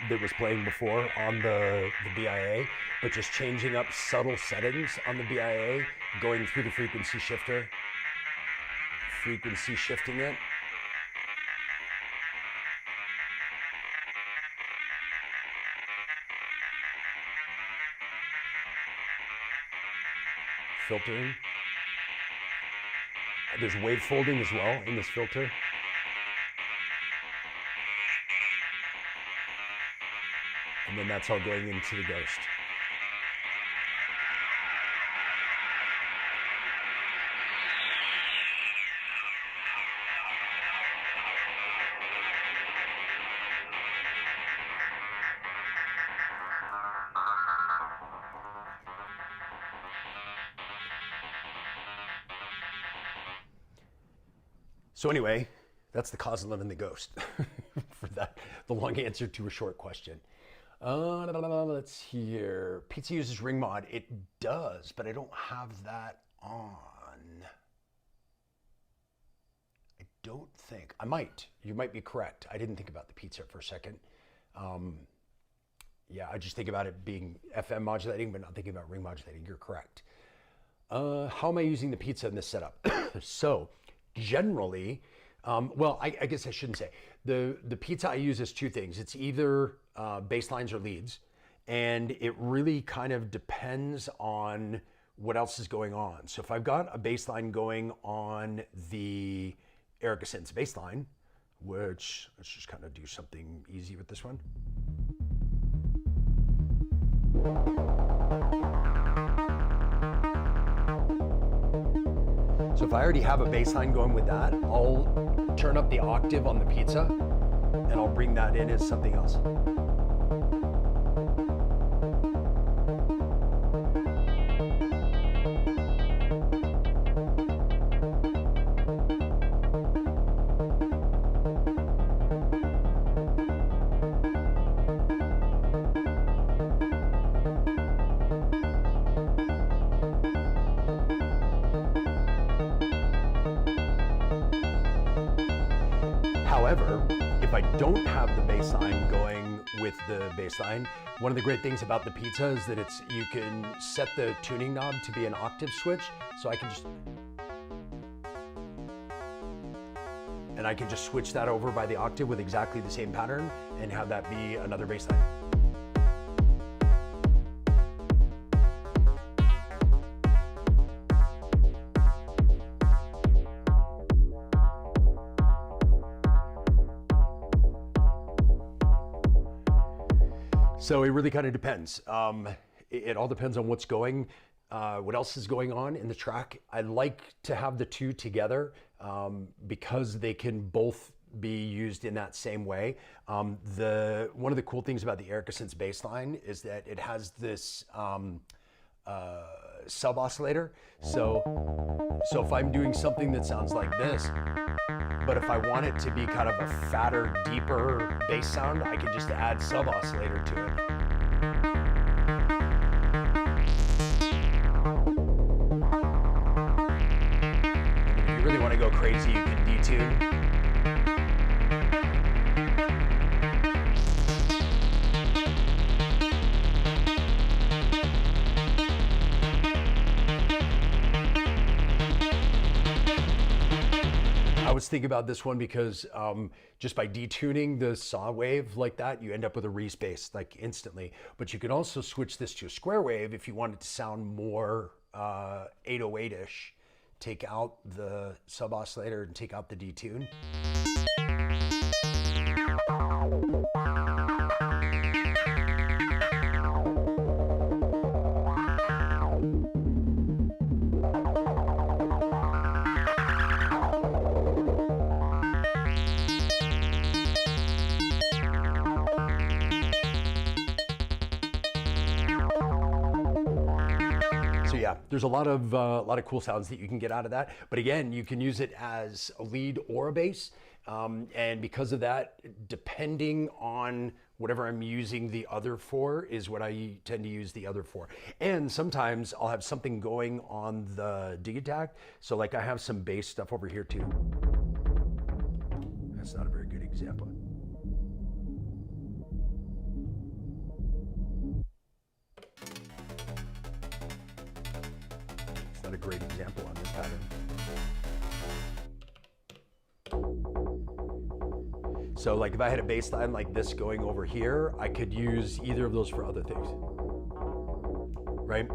that was playing before on the BIA, but just changing up subtle settings on the BIA, going through the frequency shifter, frequency shifting it. Filtering. There's wave folding as well in this filter. And then that's all going into the ghost. So anyway, that's the cause of living the ghost. For that, the long answer to a short question. Let's see here. Pizza uses ring mod. It does, but I don't have that on. I don't think. I might. You might be correct. I didn't think about the pizza for a second. Yeah, I just think about it being FM modulating, but not thinking about ring modulating. You're correct. How am I using the pizza in this setup? So, generally, well, I guess I shouldn't say. The pizza I use is two things. It's either bass lines or leads, and it really kind of depends on what else is going on. So if I've got a bass line going on the Erica Synths bass line, which let's just kind of do something easy with this one. So if I already have a bass line going with that, I'll turn up the octave on the pizza and I'll bring that in as something else. However, if I don't have the bass line going with the bass line, one of the great things about the pizza is that you can set the tuning knob to be an octave switch, so I can just switch that over by the octave with exactly the same pattern and have that be another bass line. So it really kind of depends. It all depends on what's going, what else is going on in the track. I like to have the two together because they can both be used in that same way. One of the cool things about the Erica Synths bass line is that it has this sub oscillator. So if I'm doing something that sounds like this, but if I want it to be kind of a fatter, deeper bass sound, I can just add sub oscillator to it. And if go crazy, you can detune. I was thinking about this one because just by detuning the saw wave like that, you end up with a respace like instantly. But you can also switch this to a square wave if you want it to sound more 808-ish. Take out the sub oscillator and take out the detune. So yeah, there's a lot of cool sounds that you can get out of that. But again, you can use it as a lead or a bass. And because of that, depending on whatever I'm using the other for is what I tend to use the other for. And sometimes I'll have something going on the dig attack. So like I have some bass stuff over here too. That's not a very good example. Not a great example on this pattern. So like if I had a bass line like this going over here, I could use either of those for other things, right?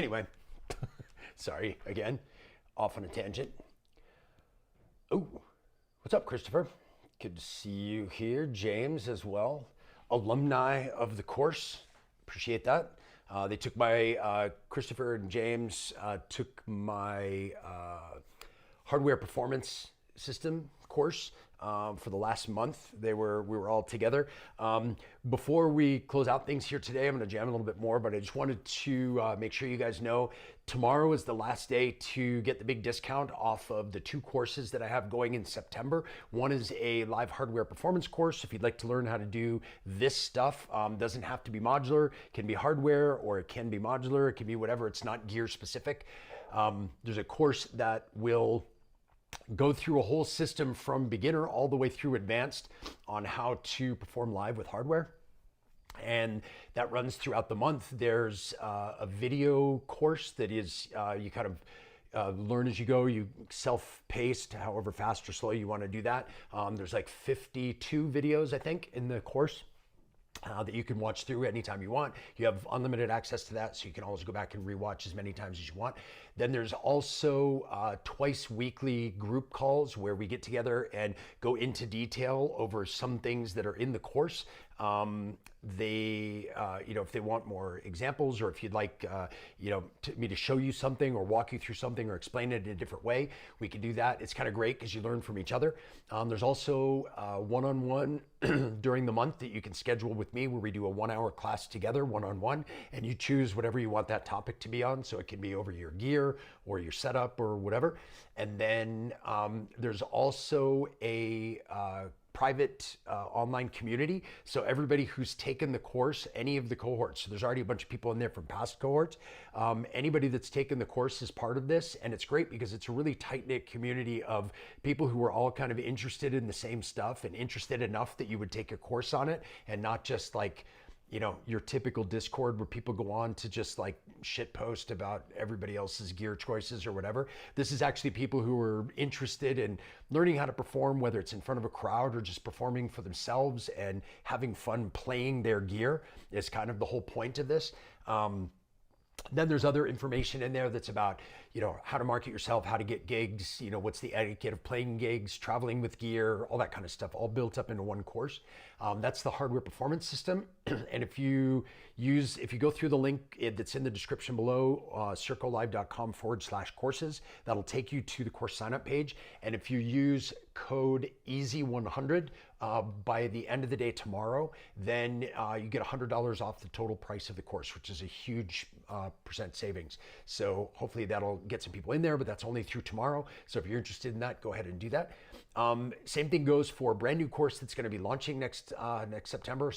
Anyway, sorry again, off on a tangent. Oh, what's up, Christopher? Good to see you here. James as well, alumni of the course. Appreciate that. They took my, Christopher and James took my hardware performance system course for the last month. We were all together. Before we close out things here today, I'm going to jam a little bit more, but I just wanted to make sure you guys know tomorrow is the last day to get the big discount off of the 2 courses that I have going in September. One is a live hardware performance course. If you'd like to learn how to do this stuff, doesn't have to be modular, it can be hardware or it can be modular, it can be whatever, it's not gear specific. There's a course that will go through a whole system from beginner all the way through advanced on how to perform live with hardware. And that runs throughout the month. There's a video course that is, you kind of learn as you go, you self-paced, however fast or slow you want to do that. There's like 52 videos, I think, in the course. That you can watch through anytime you want. You have unlimited access to that, so you can always go back and rewatch as many times as you want. Then there's also twice weekly group calls where we get together and go into detail over some things that are in the course. If they want more examples, or if you'd like, me to show you something or walk you through something or explain it in a different way, we can do that. It's kind of great because you learn from each other. There's also one-on-one during the month that you can schedule with me where we do a 1-hour class together, one-on-one, and you choose whatever you want that topic to be on. So it can be over your gear or your setup or whatever. And then there's also a private online community. So everybody who's taken the course, any of the cohorts, so there's already a bunch of people in there from past cohorts. Anybody that's taken the course is part of this. And it's great because it's a really tight-knit community of people who are all kind of interested in the same stuff and interested enough that you would take a course on it, and not just like, your typical Discord where people go on to just like shit post about everybody else's gear choices or whatever. This is actually people who are interested in learning how to perform, whether it's in front of a crowd or just performing for themselves and having fun playing their gear is kind of the whole point of this. Then there's other information in there that's about, how to market yourself, how to get gigs, what's the etiquette of playing gigs, traveling with gear, all that kind of stuff, all built up into one course. That's the hardware performance system. And if you go through the link that's in the description below, circlelive.com/courses, that'll take you to the course signup page. And if you use code EASY100 by the end of the day tomorrow, then you get $100 off the total price of the course, which is a huge percent savings. So hopefully that'll get some people in there, but that's only through tomorrow. So if you're interested in that, go ahead and do that. Same thing goes for a brand new course that's going to be launching next September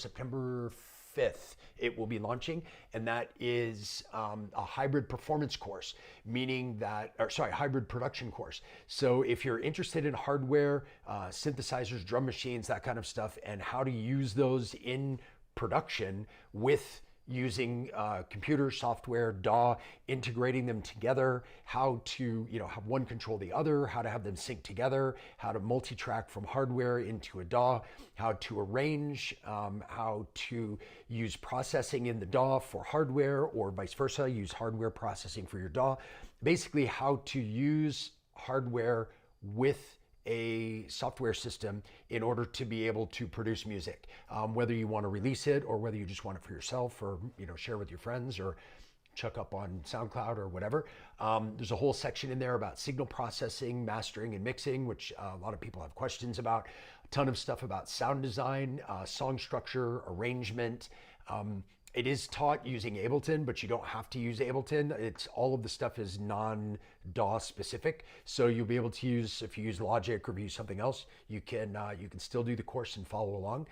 5th. It will be launching, and that is a hybrid performance course, hybrid production course. So if you're interested in hardware, synthesizers, drum machines, that kind of stuff, and how to use those in production with using computer software, DAW, integrating them together, how to have one control the other, how to have them sync together, how to multi-track from hardware into a DAW, how to arrange, how to use processing in the DAW for hardware, or vice versa, use hardware processing for your DAW. Basically, how to use hardware with a software system in order to be able to produce music, whether you want to release it or whether you just want it for yourself, or share with your friends or chuck up on SoundCloud or whatever. There's a whole section in there about signal processing, mastering, and mixing, which a lot of people have questions about. A ton of stuff about sound design, song structure, arrangement. It is taught using Ableton, but you don't have to use Ableton. All of the stuff is non-DAW specific. So you'll be able to use, if you use Logic or if you use something else, you can still do the course and follow along.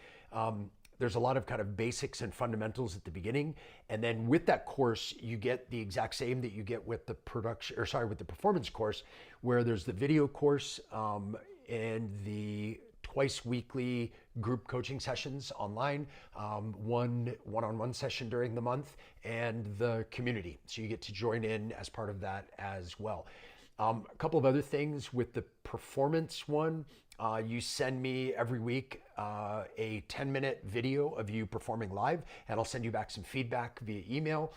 There's a lot of kind of basics and fundamentals at the beginning. And then with that course, you get the exact same that you get with the with the performance course, where there's the video course and the twice weekly group coaching sessions online, one-on-one session during the month, and the community. So you get to join in as part of that as well. A couple of other things with the performance one. You send me every week a 10-minute video of you performing live, and I'll send you back some feedback via email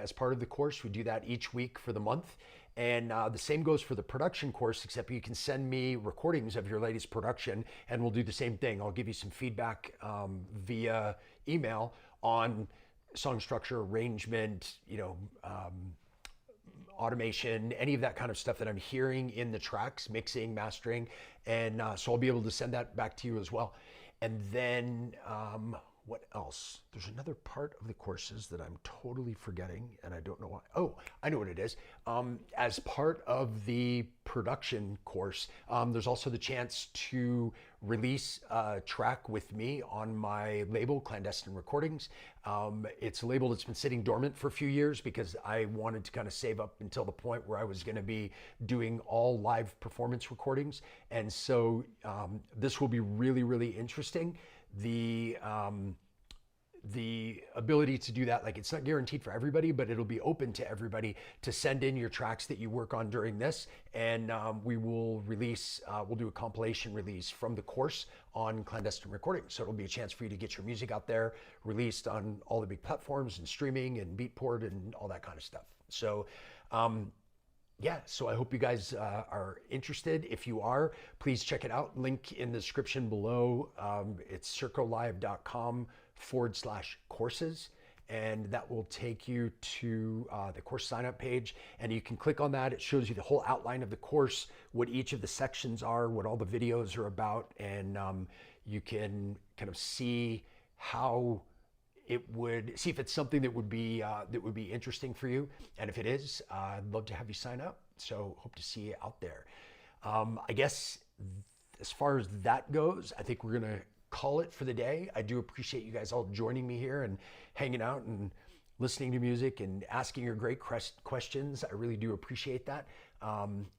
as part of the course. We do that each week for the month. And the same goes for the production course, except you can send me recordings of your latest production, and we'll do the same thing. I'll give you some feedback via email on song structure, arrangement, automation, any of that kind of stuff that I'm hearing in the tracks, mixing, mastering. And so I'll be able to send that back to you as well. And then what else? There's another part of the courses that I'm totally forgetting, and I don't know why. Oh, I know what it is. As part of the production course, there's also the chance to release a track with me on my label, Clandestine Recordings. It's a label that's been sitting dormant for a few years because I wanted to kind of save up until the point where I was going to be doing all live performance recordings. And so this will be really, really interesting. The ability to do that, like, it's not guaranteed for everybody, but it'll be open to everybody to send in your tracks that you work on during this, and we will release, we'll do a compilation release from the course on Clandestine Recordings. So it'll be a chance for you to get your music out there, released on all the big platforms and streaming and Beatport and all that kind of stuff. So yeah, so I hope you guys are interested. If you are, please check it out. Link in the description below. It's circolive.com/courses, and that will take you to the course sign up page. And you can click on that. It shows you the whole outline of the course, what each of the sections are, what all the videos are about, and you can kind of see how it would, see if it's something that would be interesting for you. And if it is, I'd love to have you sign up. So hope to see you out there. I guess as far as that goes, I think we're gonna call it for the day. I do appreciate you guys all joining me here and hanging out and listening to music and asking your great questions. I really do appreciate that.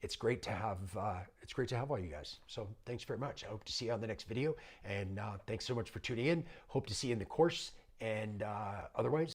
It's great to have all you guys. So thanks very much. I hope to see you on the next video, and thanks so much for tuning in. Hope to see you in the course. And otherwise,